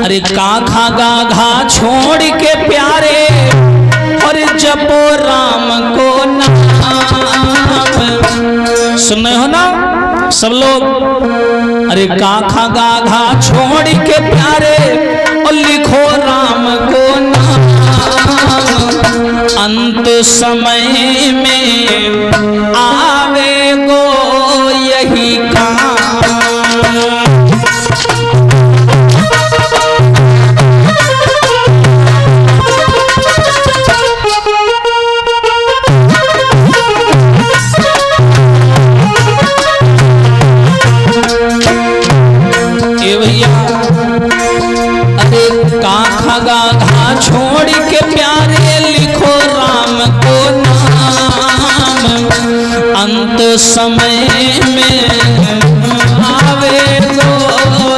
अरे का खा गा घा छोड़ के प्यारे और जपो राम को नाम। सुन रहे हो ना सब लोग? अरे का खा गा घा छोड़ के प्यारे और लिखो राम को नाम, अंत समय में आवे गो यही काम। ए भैया, अरे का खगा घा छोड़ के प्यारे लिखो राम को नाम, अंत समय में आवे गो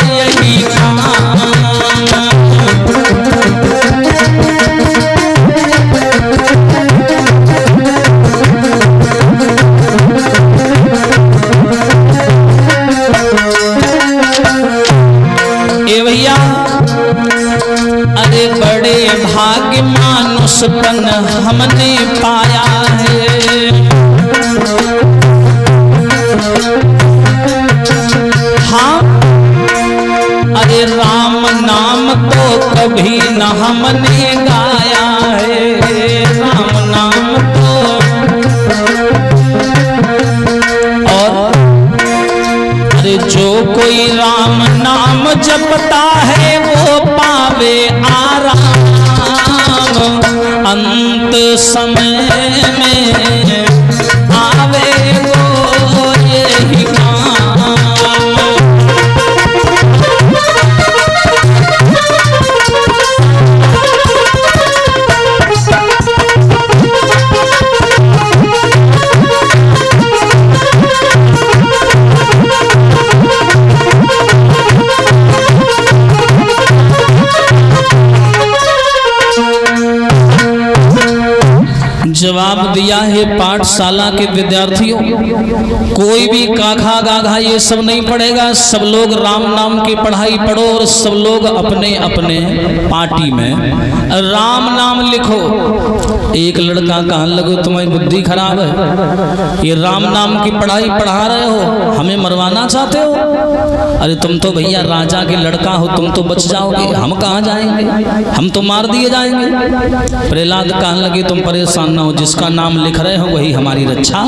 यही काम। ए भैया, अरे बड़े भाग्य मानुष तन हमने पाया है, जपता है वो पावे आराम, अंत समय में आवे वो यही काम। जवाब दिया है पाठशाला के विद्यार्थियों, कोई भी काखा गाघा ये सब नहीं पढ़ेगा, सब लोग राम नाम की पढ़ाई पढ़ो और सब लोग अपने अपने पार्टी में राम नाम लिखो। एक लड़का कहने लगे तुम्हारी बुद्धि खराब है, ये राम नाम की पढ़ाई पढ़ा रहे हो, हमें मरवाना चाहते हो? अरे तुम तो भैया राजा के लड़का हो, तुम तो बच जाओगे, हम कहाँ जाएंगे, हम तो मार दिए जाएंगे। प्रहलाद कहने लगे तुम परेशान ना हो, जिसका नाम लिख रहे हो वही हमारी रक्षा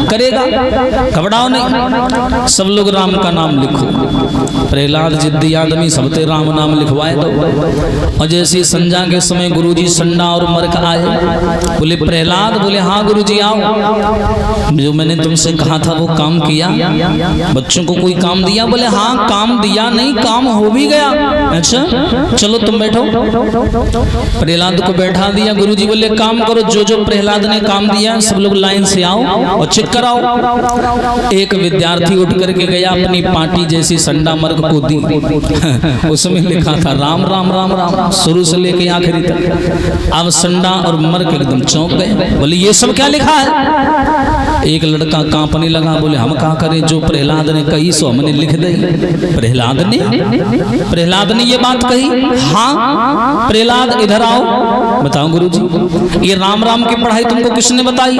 करेगा, घबराओ नहीं, सब लोग राम का नाम लिखो। प्रहलाद जिद्दी आदमी, सबते राम नाम लिखवाए दो। और जैसे संजा के समय गुरुजी संडा और मर्क आए, बोले प्रहलाद, बोले हाँ गुरुजी आओ, जो मैंने तुमसे कहा था वो काम किया, बच्चों को कोई काम दिया? बोले हाँ काम दिया, नहीं काम हो भी गया। अच्छा चलो तुम बैठो। प्रहलाद को बैठा दिया, गुरुजी बोले काम करो, जो जो प्रहलाद ने काम दिया सब लोग लाइन से आओ और चेक कराओ। एक विद्यार्थी उठ करके गया, अपनी पार्टी जैसी संडा मर्ग को दी, उसमें लिखा था राम राम राम राम शुरू से लेके आखिरी तक। अब संडा और मर्ग एकदम चौंक गए, बोले ये सब क्या लिखा है? एक लड़का कांपने लगा, बोले हम क्या करें, जो प्रहलाद ने कही सो हमने लिख दी। प्रहलाद ने ये बात कही? हाँ प्रहलाद इधर आओ, बताओ गुरुजी ये राम राम की पढ़ाई तुमको किसने बताई?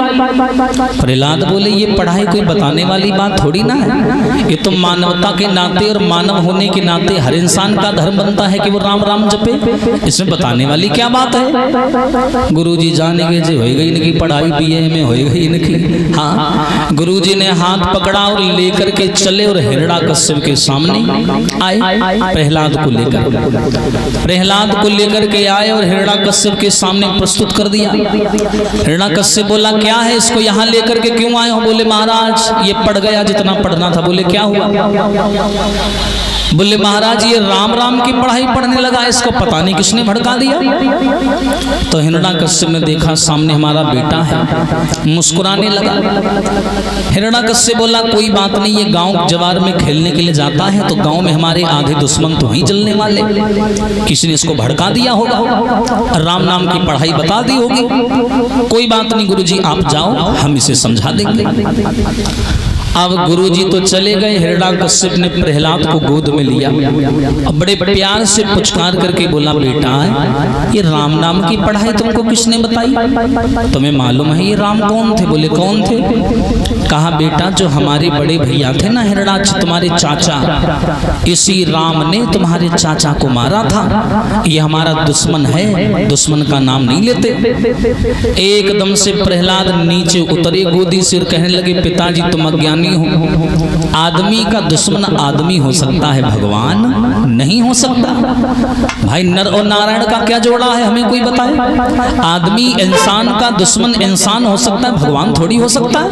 प्रहलाद बोले ये पढ़ाई कोई बताने वाली बात थोड़ी ना है, ये तो मानवता के नाते और मानव होने के नाते हर इंसान का धर्म बनता है कि वो राम राम जपे, इसमें बताने वाली क्या बात है? गुरुजी जानेंगे जो हो गई इनकी पढ़ाई बीए में हो गई इनकी। हाँ गुरुजी ने हाथ पकड़ा और लेकर के चले और हिरण्यकश्यप के सामने आए, प्रहलाद को लेकर के आए और हिरण्यकश्यप के सामने प्रस्तुत कर दिया। हिरण्यकश्यप बोला क्या है, इसको यहाँ लेकर के क्यों आए हो? बोले महाराज ये पढ़ गया जितना पढ़ना था। बोले क्या हुआ? बोले महाराज ये राम राम की पढ़ाई पढ़ने लगा, इसको पता नहीं किसने भड़का दिया। तो हिरण्यकश्यप ने देखा सामने हमारा बेटा है, मुस्कुराने लगा। हिरण्यकश्यप बोला कोई बात नहीं, ये गांव जवार में खेलने के लिए जाता है तो गांव में हमारे आधे दुश्मन तो वहीं जलने वाले, किसी ने इसको भड़का दिया होगा, राम नाम की पढ़ाई बता दी होगी। कोई बात नहीं गुरुजी आप जाओ, हम इसे समझा देंगे। अब गुरुजी तो चले गए, हिरण्यकश्यप ने प्रहलाद को गोद में लिया और बड़े प्यार से पुचकार करके बोला बेटा ये राम नाम की पढ़ाई तुमको किसने बताई? तुम्हें मालूम है ये राम कौन थे? बोले कौन थे? कहा बेटा जो हमारे बड़े भैया थे ना हिरणाक्ष तुम्हारे चाचा, इसी राम ने तुम्हारे चाचा को मारा था, ये हमारा दुश्मन है, दुश्मन का नाम नहीं लेते। एकदम से प्रहलाद नीचे उतरे गोदी से कहने लगे पिताजी तुम अज्ञानी हो, आदमी का दुश्मन आदमी हो सकता है, भगवान नहीं हो सकता। भाई नर और नारायण का क्या जोड़ा है हमें कोई बताए? आदमी इंसान का दुश्मन इंसान हो सकता है, भगवान थोड़ी हो सकता है।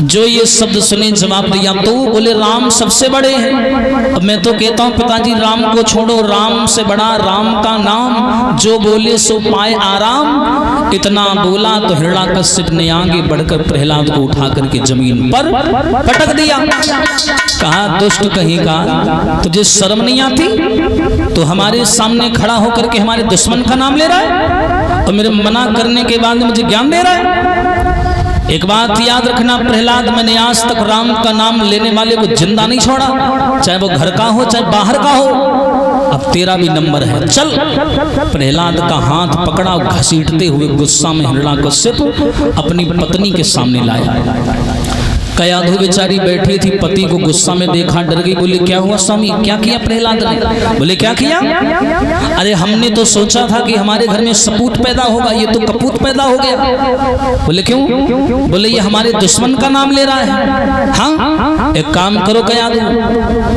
जो ये शब्द सुने जवाब दिया तो बोले राम सबसे बड़े हैं। अब मैं तो कहता हूँ पिताजी राम को छोड़ो, राम से बड़ा राम का नाम, जो बोले सो पाए आराम। इतना बोला तो हिरण्यकश्यप ने आगे बढ़कर प्रहलाद को उठा करके जमीन पर पटक दिया। कहा दुष्ट कहीं का, तुझे शर्म नहीं आती? तो हमारे सामने खड़ा होकर के हमारे दुश्मन का नाम ले रहा है और मेरे मना करने के बाद मुझे ज्ञान दे रहा है। एक बात याद रखना प्रहलाद, मैंने आज तक राम का नाम लेने वाले को जिंदा नहीं छोड़ा, चाहे वो घर का हो चाहे बाहर का हो। अब तेरा भी नंबर है, चल। प्रहलाद का हाथ पकड़ा, घसीटते हुए गुस्सा में हिरण्यकश्यप अपनी पत्नी के सामने लाया। कयाधु बेचारी बैठी थी, पति को गुस्सा में देखा, डर गई, बोले क्या हुआ स्वामी, क्या किया प्रहलाद ने? बोले क्या किया? अरे हमने तो सोचा था कि हमारे घर में सपूत पैदा होगा, ये तो कपूत पैदा हो गया। बोले क्यों? बोले ये हमारे दुश्मन का नाम ले रहा है। हाँ, एक काम करो कयाधु,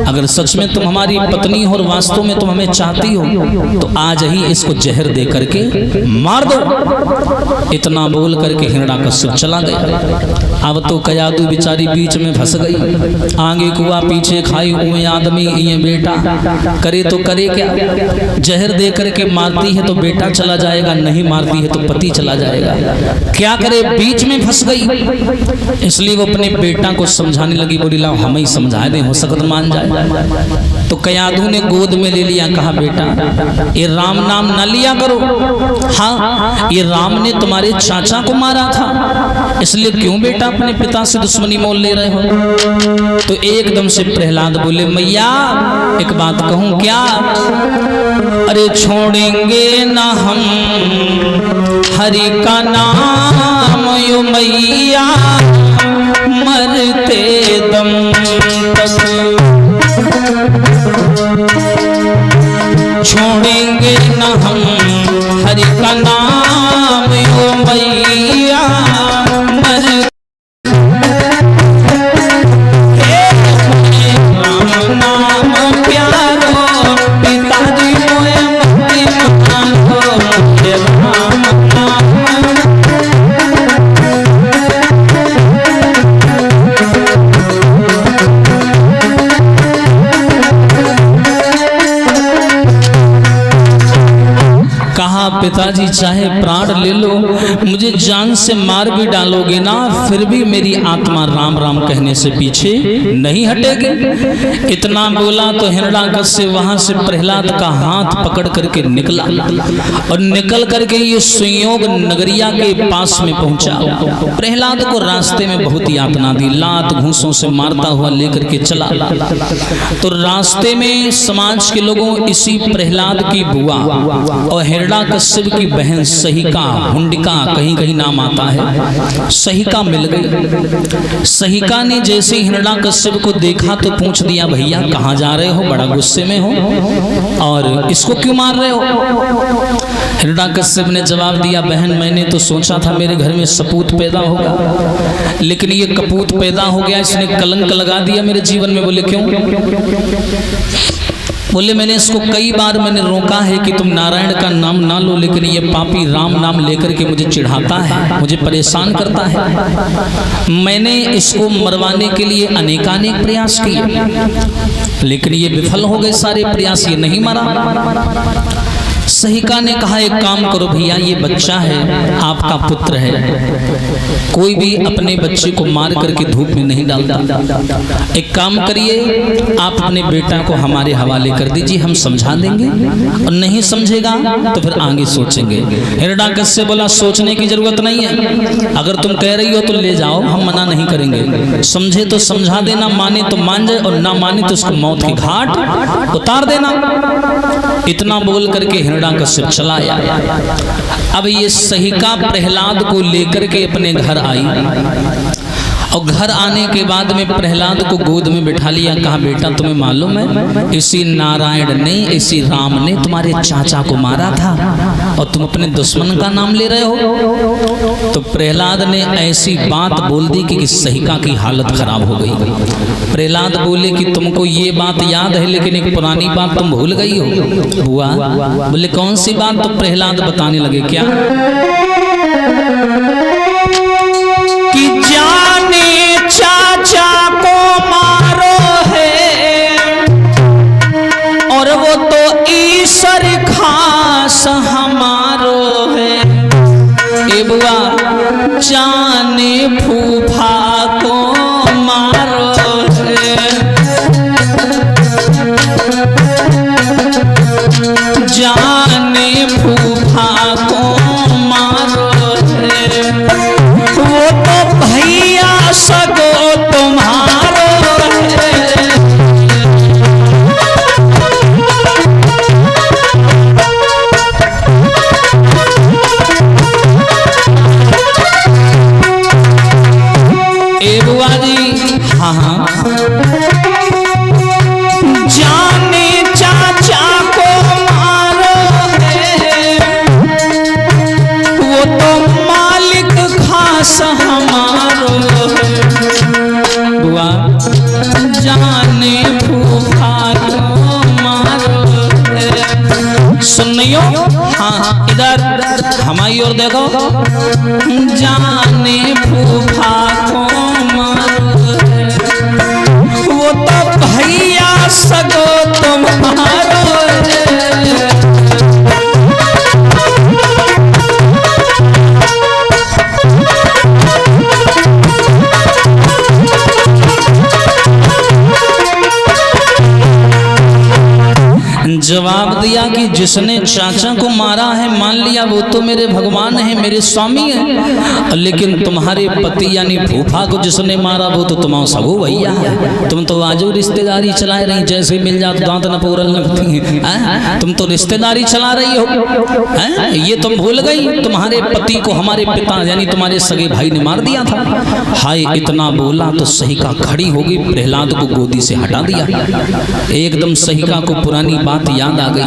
अगर सच में तुम हमारी पत्नी हो और वास्तव में तुम हमें चाहती हो तो आज ही इसको जहर दे करके मार दो। इतना बोल करके हिरण्यकश्यप चला गया। अब तो कयाधु बेचारी बीच में फंस गई, आगे कुआ पीछे खाई हुए आदमी, ये बेटा करे तो करे क्या? जहर दे करके मारती है तो बेटा चला जाएगा, नहीं मारती है तो पति चला जाएगा, क्या करे? बीच में फंस गई। इसलिए वो अपने बेटा को समझाने लगी, बोली लाओ हम ही समझा दें, हो सकता मान जाए। तो कयाधु ने गोद में ले लिया, कहा बेटा ये राम नाम न लिया करो। हाँ, ये राम ने तुम्हारे चाचा को मारा था, इसलिए क्यों बेटा अपने पिता से दुश्मनी मोल ले रहे हो? तो एकदम से प्रहलाद बोले, मैया एक बात कहूं क्या? अरे छोड़ेंगे ना हम हरि का नाम यो मैया, मरते दम तक छोड़ेंगे ना हम हरि का नाम यो मैया, मर राम नाम प्यारो, पिताजी मोए मति मानो, राम नाम। कहा पिताजी चाहे प्राण ले लो, मुझे जान से मार भी डालोगे ना, फिर भी मेरी आत्मा राम राम कहने से पीछे नहीं हटेगी। इतना बोला तो हिरण्यकश्यप वहां से प्रहलाद का हाथ पकड़ करके निकला और निकल करके ये संयोग नगरिया के पास में पहुंचा। प्रहलाद को रास्ते में बहुत यातना दी, लात घूंसों से मारता हुआ लेकर के चला। तो रास्ते में समाज के लोगों इसी प्रहलाद की बुआ और हिरण्यकश्यप की बहन सहिका, हुंडिका कहीं कहीं नाम आता है, सहिका मिल गई। सहिका ने जैसे हिरण्यकश्यप को देखा तो पूछ दिया, भैया कहाँ जा रहे हो, बड़ा गुस्से में हो और इसको क्यों मार रहे हो? हिरण्यकश्यप ने जवाब दिया, बहन मैंने तो सोचा था मेरे घर में सपूत पैदा होगा, लेकिन ये कपूत पैदा हो गया, इसने कलंक लगा दिया मेरे जीवन में। बोले क्यों? बोले मैंने इसको कई बार मैंने रोका है कि तुम नारायण का नाम ना लो, लेकिन ये पापी राम नाम लेकर के मुझे चिढ़ाता है, मुझे परेशान करता है। मैंने इसको मरवाने के लिए अनेकानेक प्रयास किए, लेकिन ये विफल हो गए सारे प्रयास, ये नहीं मरा। सहिका ने कहा एक काम करो भैया, ये बच्चा है आपका पुत्र है, कोई भी अपने बच्चे को मार करके धूप में नहीं डालता। एक काम करिए, आप अपने बेटा को हमारे हवाले कर दीजिए, हम समझा देंगे और नहीं समझेगा तो फिर आगे सोचेंगे। हिरण्यकश्यप बोला सोचने की जरूरत नहीं है, अगर तुम कह रही हो तो ले जाओ, हम मना नहीं करेंगे, समझे तो समझा देना, माने तो मान जाए और ना माने तो उसको मौत की घाट उतार देना। इतना बोल करके हिरण्यकश्यप चला आया। अब ये सहिका प्रहलाद को लेकर के अपने घर आई और घर आने के बाद में प्रहलाद को गोद में बिठा लिया, कहा बेटा तुम्हें मालूम है इसी नारायण ने, इसी राम ने तुम्हारे चाचा को मारा था और तुम अपने दुश्मन का नाम ले रहे हो। तो प्रहलाद ने ऐसी बात बोल दी कि सहिका की हालत खराब हो गई। प्रहलाद बोले कि तुमको ये बात याद है, लेकिन एक पुरानी बात तुम भूल गई हो बुआ। बोले कौन सी बात? तो प्रहलाद बताने लगे, क्या कि जाने चाचा को मारो है और वो तो ईश्वर खास हमारो है। ए बुआ जाने फूफा को मारो है, जाने फूफा को मारो है, वो तो भैया सगो तुम्हारो है। ए बुआ जी हाँ हाँ। जाने चाचा को मारो है, वो तो मालिक खास हमारो है। बुआ जाने फूफा को मारो है। सुनियो, हाँ हाँ इधर हमारी ओर देखो। जाने फूफा को मारो है, वो तो भैया सगो तुम्हारो है। जवाब दिया कि जिसने चाचा को मारा है मान लिया वो तो मेरे भगवान है, मेरे स्वामी है, लेकिन तुम्हारे पति यानी फूफा को जिसने मारा वो तो तुम्हारा सगो भैया है। तुम तो आजो रिश्तेदारी चला रही, जैसे मिल जाओ दांत न पोरल लगती है। तुम तो रिश्तेदारी चला रही हो, ये तुम भूल गई तुम्हारे पति को हमारे पिता यानी तुम्हारे सगे भाई ने मार दिया था। हाय इतना बोला तो सहिका खड़ी हो गई, प्रहलाद को गोदी से हटा दिया। एकदम सहिका को पुरानी बात याद आ गई।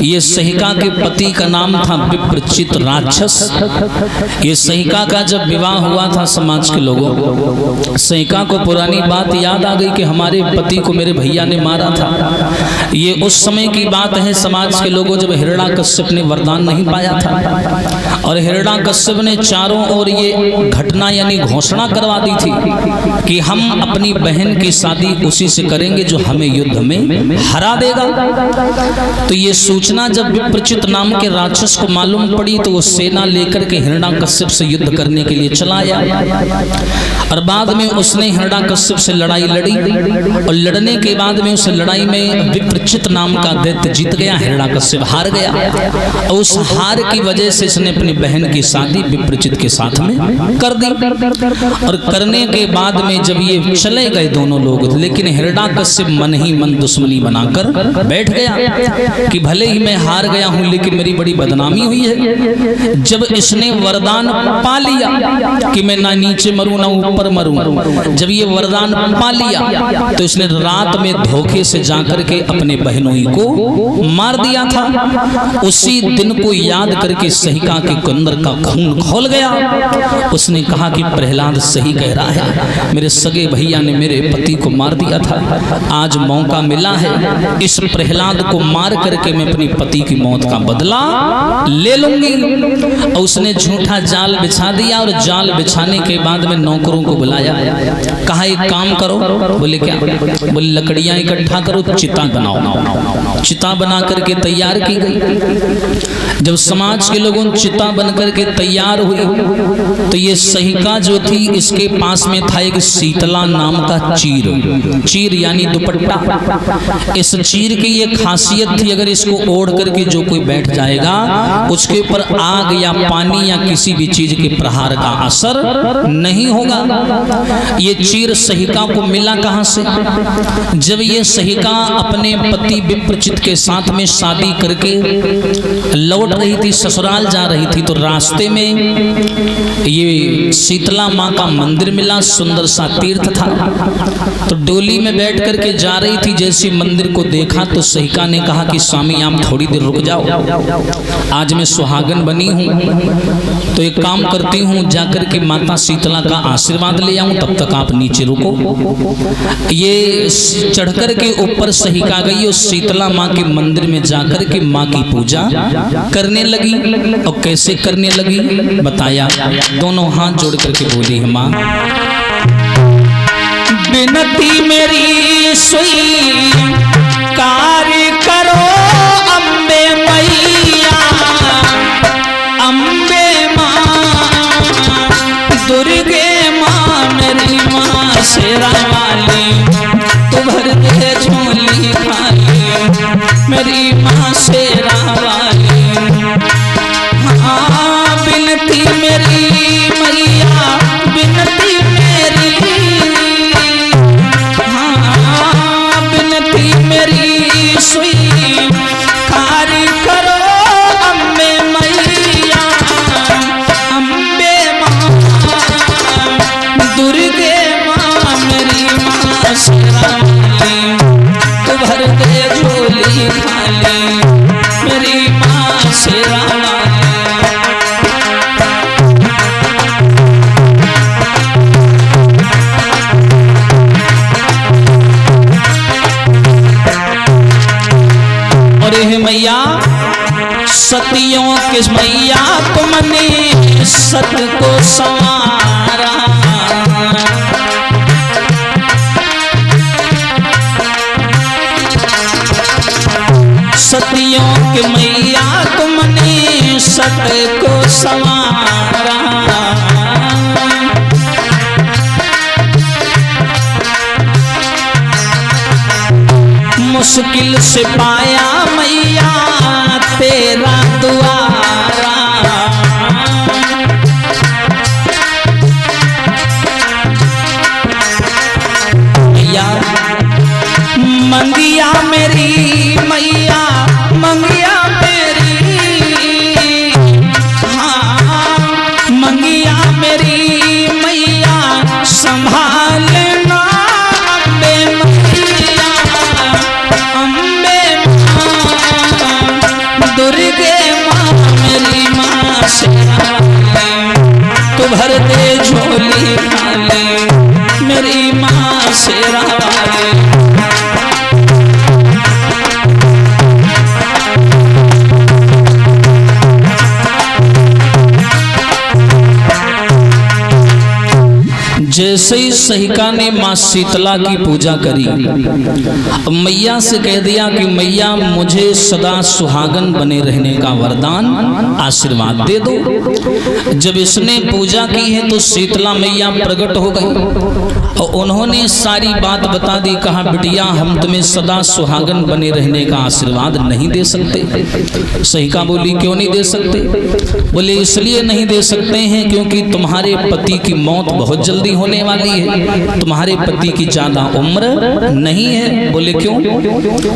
ये सहिका के पति का नाम था विप्रचित राक्षस। ये सहिका का जब विवाह हुआ था समाज के लोगों, सहिका को पुरानी बात याद आ गई कि हमारे पति को मेरे भैया ने मारा था। ये उस समय की बात है समाज के लोगों, जब हिरण्याकश्यप ने वरदान नहीं पाया था और हिरण्याकश्यप ने चारों ओर ये घटना यानी घोषणा करवा दी थी कि हम अपनी बहन की शादी उसी से करेंगे जो हमें युद्ध में हरा देगा। तो ये सूचना जब विप्रचित नाम के राक्षस को मालूम पड़ी तो वो सेना लेकर के हिरण्याकश्यप से युद्ध करने के लिए चला आया और बाद में उसने हिरण्याकश्यप से लड़ाई लड़ी और लड़ने के बाद में उस लड़ाई में विप्रचित नाम का दैत्य जीत गया, हिरण्याकश्यप हार गया। और उस हार की वजह से इसने अपनी बहन की शादी विप्रचित के साथ में कर दी। और करने के बाद में जब ये चले गए दोनों लोग, लेकिन हिरण्याकश्यप मन ही मन दुश्मनी बनाकर बैठ गया कि भले ही मैं हार गया हूं लेकिन मेरी बड़ी बदनामी हुई है। जब इसने वरदान पा लिया कि मैं ना नीचे मरूं ना ऊपर मरूं, जब ये वरदान पा लिया तो इसने रात में धोखे से जाकर के अपने बहनों को मार दिया था। उसी दिन को याद करके सहिका के अंदर का खून खोल गया। उसने कहा कि प्रहलाद सही कह रहा है, मेरे सगे भैया ने मेरे पति को मार दिया था, आज मौका मिला है, इस प्रहलाद को मार करके मैं अपनी पति की मौत का बदला ले लूंगी। और उसने झूठा जाल बिछा दिया और जाल बिछाने के बाद में नौकरों को बुलाया, कहा एक काम करो। बोले क्या? बोले लकड़ियां इकट्ठा करो, चिता बनाओ। चिता बना करके तैयार की गई। जब समाज के लोगों चिता बन करके तैयार हुई तो ये सहिका जो थी इसके पास में था एक शीतला नाम का चीर यानी दुपट्टा। इस चीर की ये खासियत थी, अगर इसको ओढ़ करके जो कोई बैठ जाएगा उसके ऊपर आग या पानी या किसी भी चीज के प्रहार का असर नहीं होगा। ये चीर सहिका को मिला कहां से? जब ये सहिका अपने पति विप्रचित के साथ में शादी करके लौट रही थी, ससुराल जा रही थी, तो रास्ते में ये शीतला माँ का मंदिर मिला, सुंदर सा तीर्थ था। तो डोली में बैठ करके जा रही थी, जैसे मंदिर को देखा तो सहिका ने कहा कि स्वामी आप थोड़ी देर रुक जाओ, आज मैं सुहागन बनी हूँ तो एक काम करती हूँ जाकर के माता शीतला का आशीर्वाद ले आऊं, तब तक आप नीचे रुको। ये चढ़कर के ऊपर सहिका गई और शीतला माँ के मंदिर में जाकर के माँ की पूजा करने लगी। और कैसे करने लगी बताया, दोनों हाथ जोड़ करके बोली है माँ, विनती मेरी स्वीकार करो अम्बे मैया, अम्बे माँ, दुर्गे माँ, मेरी माँ शेरा वाली, तू भर दे झोली खाली, मेरी माँ शेरा वाली। हाँ विनती मेरी मैया, विनती मेरी, हाँ विनती मेरी स्वीकार करो अम्बे मैया, अम्बे माँ, दुर्गे माँ, मेरी माँ शेरा वाली, तू भर दे झोली खाली, मेरी माँ शेरा वाली। और मैया सतियों के मैया तुमने सत को संवारा, सतियों के मैया तुमने सत को संवारा। मुश्किल से पाया मैया तेरा द्वारा, मैया मंगिया मेरी, मैया मंगिया मेरी, हाँ मंगिया मेरी मैया संभालना, दुर्गे माँ मेरी माँ शेरा वाली, तू भर दे झोली खाली, मेरी माँ शेरा वाली। जैसे ही सहिका ने माँ शीतला की पूजा करी, मैया से कह दिया कि मैया मुझे सदा सुहागन बने रहने का वरदान आशीर्वाद दे दो। जब इसने पूजा की है तो शीतला मैया प्रकट हो गई और उन्होंने सारी बात बता दी। कहा बिटिया हम तुम्हें सदा सुहागन बने रहने का आशीर्वाद नहीं दे सकते। सहिका बोली क्यों नहीं दे सकते? बोले इसलिए नहीं दे सकते हैं क्योंकि तुम्हारे पति की मौत बहुत जल्दी होने वाली है, तुम्हारे पति की ज्यादा उम्र नहीं है। बोले क्यों?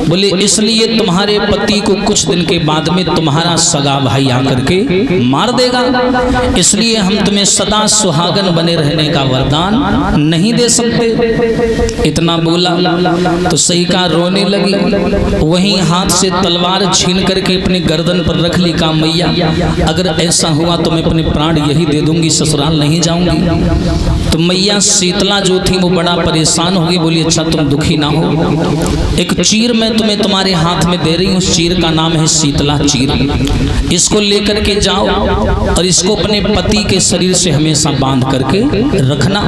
बोले इसलिए तुम्हारे पति को कुछ दिन के बाद में तुम्हारा सगा भाई आकर के मार देगा, इसलिए हम तुम्हें सदा सुहागन बने रहने का वरदान नहीं दे सकते। इतना बोला तो सहिका रोने लगी, वहीं हाथ से तलवार छीन करके अपने गर्दन पर रख ली। कहा मैया अगर ऐसा हुआ तो मैं अपने प्राण यही दे दूंगी, ससुराल नहीं जाऊंगी। तो मैया शीतला जो थी वो बड़ा परेशान हो गई। बोली अच्छा तुम दुखी ना हो, एक चीर मैं तुम्हें तुम्हारे हाथ में दे रही हूँ, उस चीर का नाम है शीतला चीर। इसको लेकर के जाओ और इसको अपने पति के शरीर से हमेशा बांध करके रखना।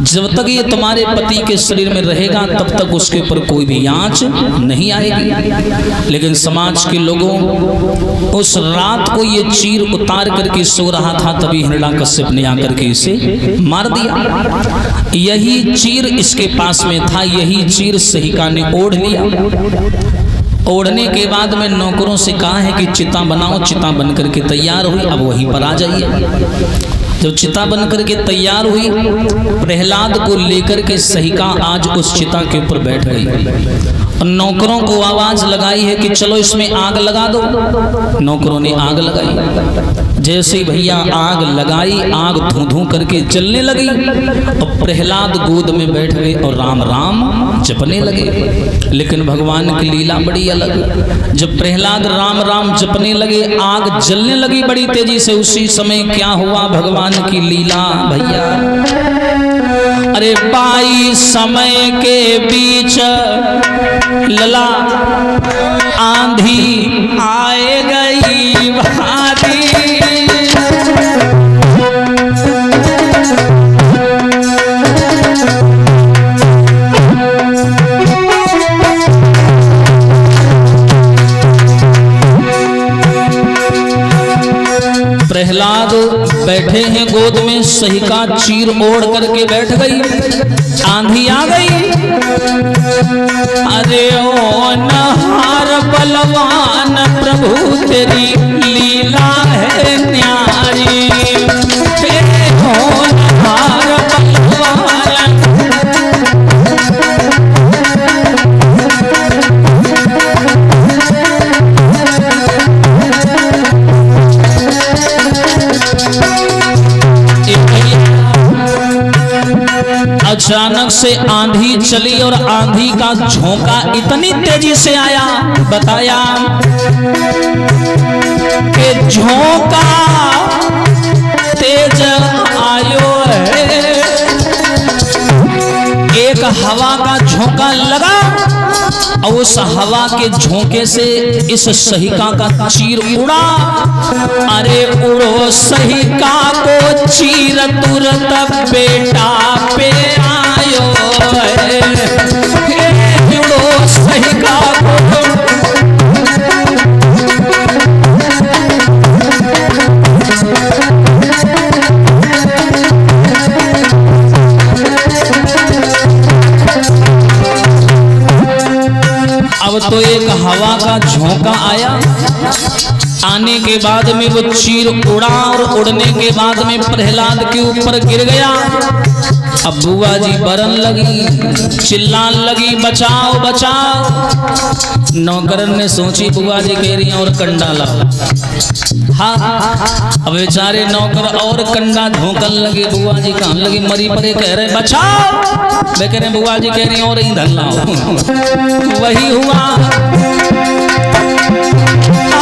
जब तक ये तुम्हारे पति के शरीर में रहेगा तब तक उसके ऊपर कोई भी आंच नहीं आएगी। लेकिन समाज के लोगों उस रात को ये चीर उतार करके सो रहा था, तभी हिरण्यकश्यप ने आकर के इसे मार दिया। यही चीर इसके पास में था, यही चीर सहिका ने ओढ़ लिया। ओढ़ने के बाद में नौकरों से कहा है कि चिता बनाओ। चिता बन करके तैयार हुई, अब वहीं पर आ जाइए। जब चिता बन करके तैयार हुई, प्रहलाद को लेकर के सहिका आज उस चिता के ऊपर बैठ गई। नौकरों को आवाज लगाई है कि चलो इसमें आग लगा दो। नौकरों ने आग लगाई। जैसे ही भैया आग लगाई, आग धू धू करके जलने लगी और प्रहलाद गोद में बैठ गए और राम राम जपने लगे। लेकिन भगवान की लीला बड़ी अलग। जब प्रहलाद राम राम जपने लगे, आग जलने लगी बड़ी तेजी से। उसी समय क्या हुआ भगवान की लीला भैया। अरे 22 समय के बीच लला आंधी आए गई भारी। प्रहलाद बैठे हैं गोद में, सहिका चीर ओढ़ करके बैठ गई। आंधी आ गई। अरे ओ नहार बलवान प्रभु तेरी लीला है न्यारी। ओ नहार बलवान अचानक से आंधी चली और आंधी का झोंका इतनी तेजी से आया, बताया कि झोंका तेज आयो है। एक हवा का झोंका लगा और उस हवा के झोंके से इस सहिका का चीर उड़ा। अरे उड़ो सहिका को चीर तुरंत बेटा पे आयो है। उड़ो सहिका को अब तो एक हवा का झोंका आया, आने के बाद में वो चीर उड़ा और उड़ने के बाद में प्रहलाद के ऊपर गिर गया। अब बुआ जी बरन लगी, चिल्लान लगी, बचाओ बचाओ। नौकरन ने सोची बुआ जी कह रही और कंडा लाओ। हाँ, अब बेचारे नौकर और कंडा झोंकन लगे। बुआ जी कहाँ लगी, मरी परे कह रहे बचाओ। वे कह रहे बुआ जी कह रही और ईंधन लाओ। वही हुआ।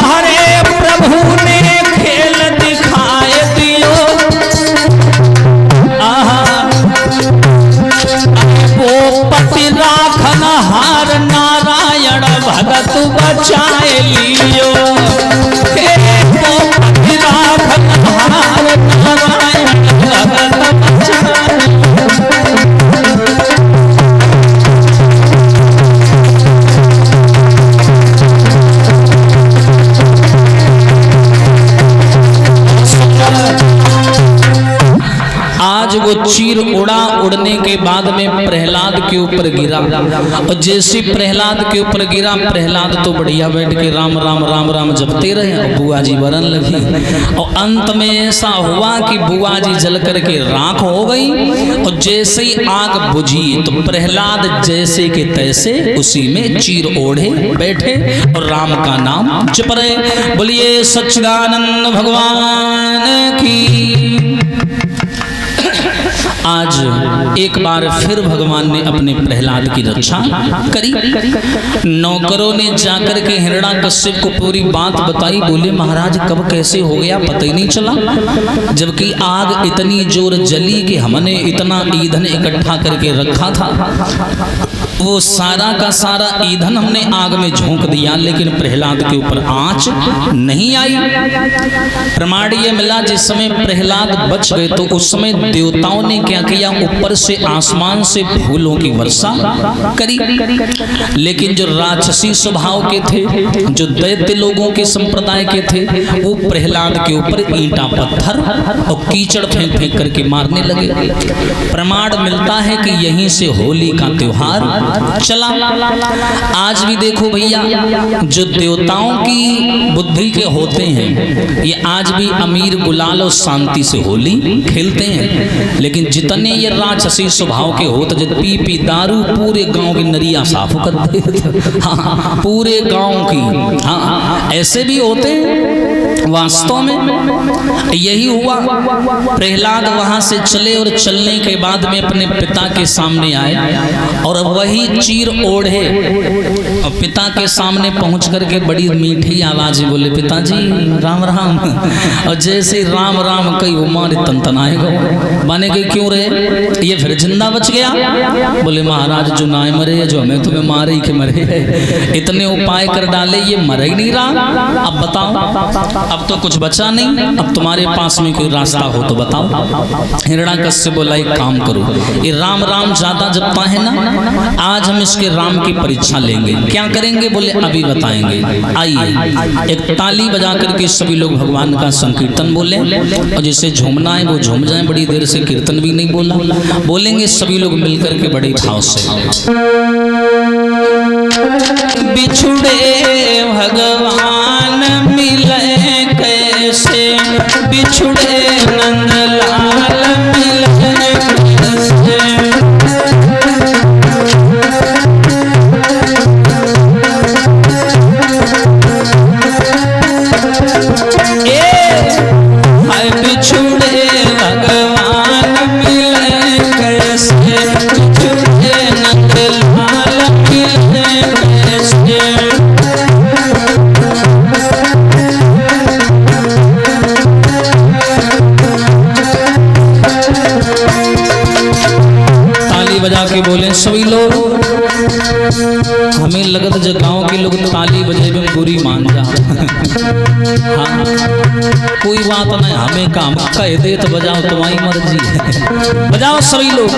अरे प्रभु ने खेल दिखाए दियो, वो पति राखन हार नारायण भगत बचाए लियो। वो पति राखन हार नारायण भगत बचाए। आज वो चीर उड़ा, उड़ने के बाद में प्रहलाद के ऊपर गिरा और जैसे प्रहलाद के ऊपर गिरा, प्रहलाद तो बढ़िया बैठ के राम राम राम राम जपते रहे और बुआ जी बरन लगी। और अंत में ऐसा हुआ कि बुआ जी जल करके राख हो गई और जैसे ही आग बुझी तो प्रहलाद जैसे के तैसे उसी में चीर ओढ़े बैठे और राम का नाम जप रहे। बोलिए सच्चिदानंद भगवान की। आज एक बार फिर भगवान ने अपने प्रहलाद की रक्षा करी। नौकरों ने जाकर के हिरण्याकश्यप को पूरी बात बताई। बोले महाराज कब कैसे हो गया पता ही नहीं चला, जबकि आग इतनी जोर जली कि हमने इतना ईंधन इकट्ठा करके रखा था, वो सारा का सारा ईंधन हमने आग में झोंक दिया, लेकिन प्रहलाद के ऊपर आंच नहीं आई। प्रमाण ये मिला जिस समय प्रहलाद बच गए तो उस समय देवताओं ने क्या किया, ऊपर से आसमान से फूलों की वर्षा करी। लेकिन जो राक्षसी स्वभाव के थे, जो दैत्य लोगों के संप्रदाय के थे, वो प्रहलाद के ऊपर ईंटा पत्थर और कीचड़ फेंक फेंक करके मारने लगे। प्रमाण मिलता है कि यहीं से होली का त्योहार चला। आज भी देखो भैया, जो देवताओं की बुद्धि के होते हैं ये आज भी अमीर गुलाल और शांति से होली खेलते हैं, लेकिन जितने ये राक्षसी स्वभाव के होते, जब पी पी दारू पूरे गांव की नरिया साफ कर देते। हाँ, पूरे गांव की। हाँ, ऐसे भी होते हैं वास्तव में। यही हुआ, प्रहलाद वहां से चले और चलने के बाद में अपने पिता के सामने आए और वही चीर ओढ़े और पिता के सामने पहुंच करके बड़ी मीठी आवाज में बोले पिताजी राम राम। और जैसे राम राम कई उमार तनतनाएगा माने गई क्यों रहे, ये फिर जिंदा बच गया। बोले महाराज जो ना मरे, जो हमें तुम्हें मारे ही के मरे, इतने उपाय कर डाले ये मर ही नहीं रहा। अब बताओ, अब तो कुछ बचा नहीं, अब तुम्हारे पास में कोई रास्ता हो तो बताओ। हिरण्याकश्यप बोला एक काम करो, ये राम राम ज्यादा जपता है ना, आज हम इसके राम की परीक्षा लेंगे। क्या करेंगे, बोले अभी बताएंगे। आइए एक ताली बजा करके सभी लोग भगवान का संकीर्तन बोले और जिसे झूमना है वो झूम जाए। बड़ी देर से कीर्तन भी नहीं बोला, बोलेंगे सभी लोग मिलकर के बड़े भाव से। बिछुड़े भगवान मिले कैसे, बिछुड़े नंदलाल मिले कैसे। बिछुड़े भगवान मिले कैसे, बजा के बोले सभी लोग, हमें लगत जो गांव के लोग ताली बजे में बुरी मान जा। हाँ कोई बात नहीं, हमें काम कह दे तो बजाओ, तुम्हारी मर्जी है, बजाओ सभी लोग।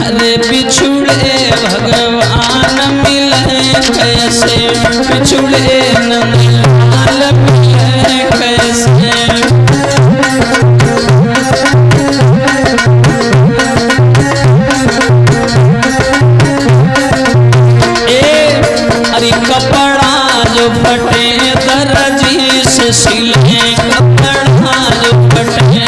अरे बिछुड़े भगवान मिले कैसे, बिछुड़े नंदलाल मिले कैसे। कपड़ा जो फटे दर्जी से सिले, कपड़ा जो फटे,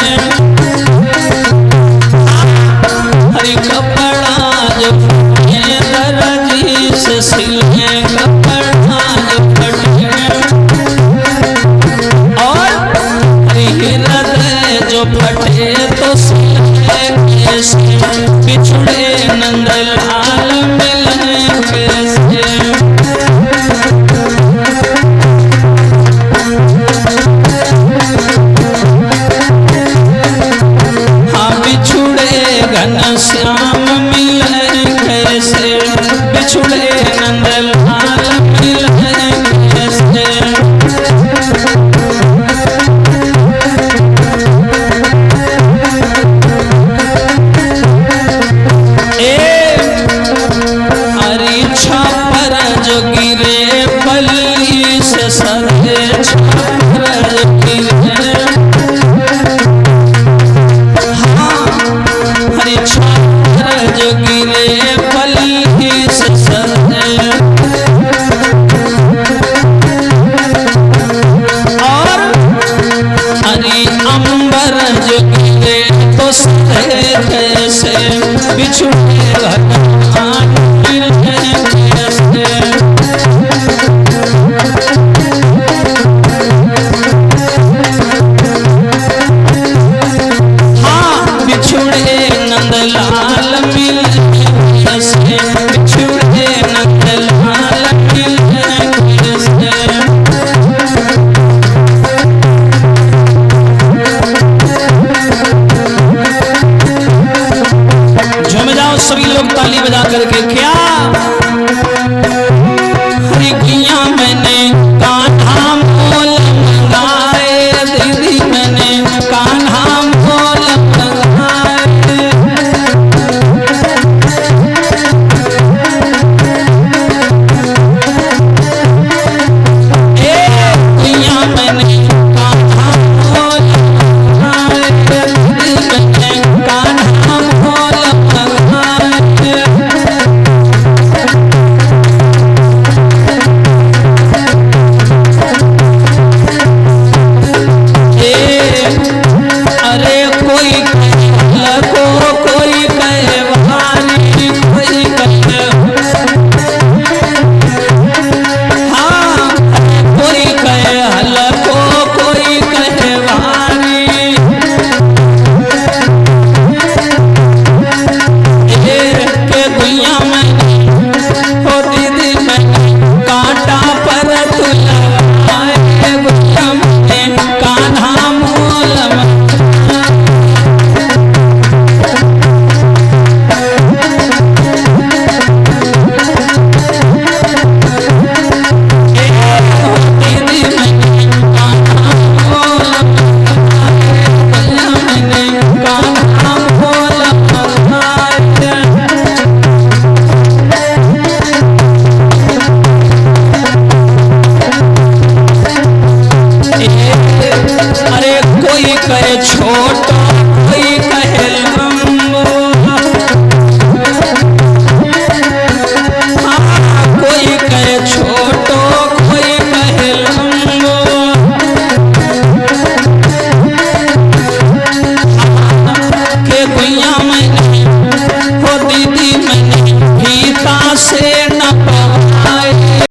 हरी कपड़ा जो फटे दर्जी से सिले, कपड़ा जो फटे, और हरी हृदय जो फटे तो सिले कैसे, बिछुड़े नंदलाल मिले कैसे। घनश्याम मिले कैसे, बिछुड़े नंदलाल मिले कैसे। अरे छापर जो गिरे बल्ली से सरे, छापर जो गिरे, जो गिरे पल्ली से सरे, और हरी अंबर जो गिरे तो सरे कैसे, बिछुड़े भगवान मिले कैसे। हाँ बिछुड़े नंदलाल मिले कैसे, बिछुड़े नंदलाल मिले कैसे। झूम जाओ सभी लोग ताली बजा करके, क्या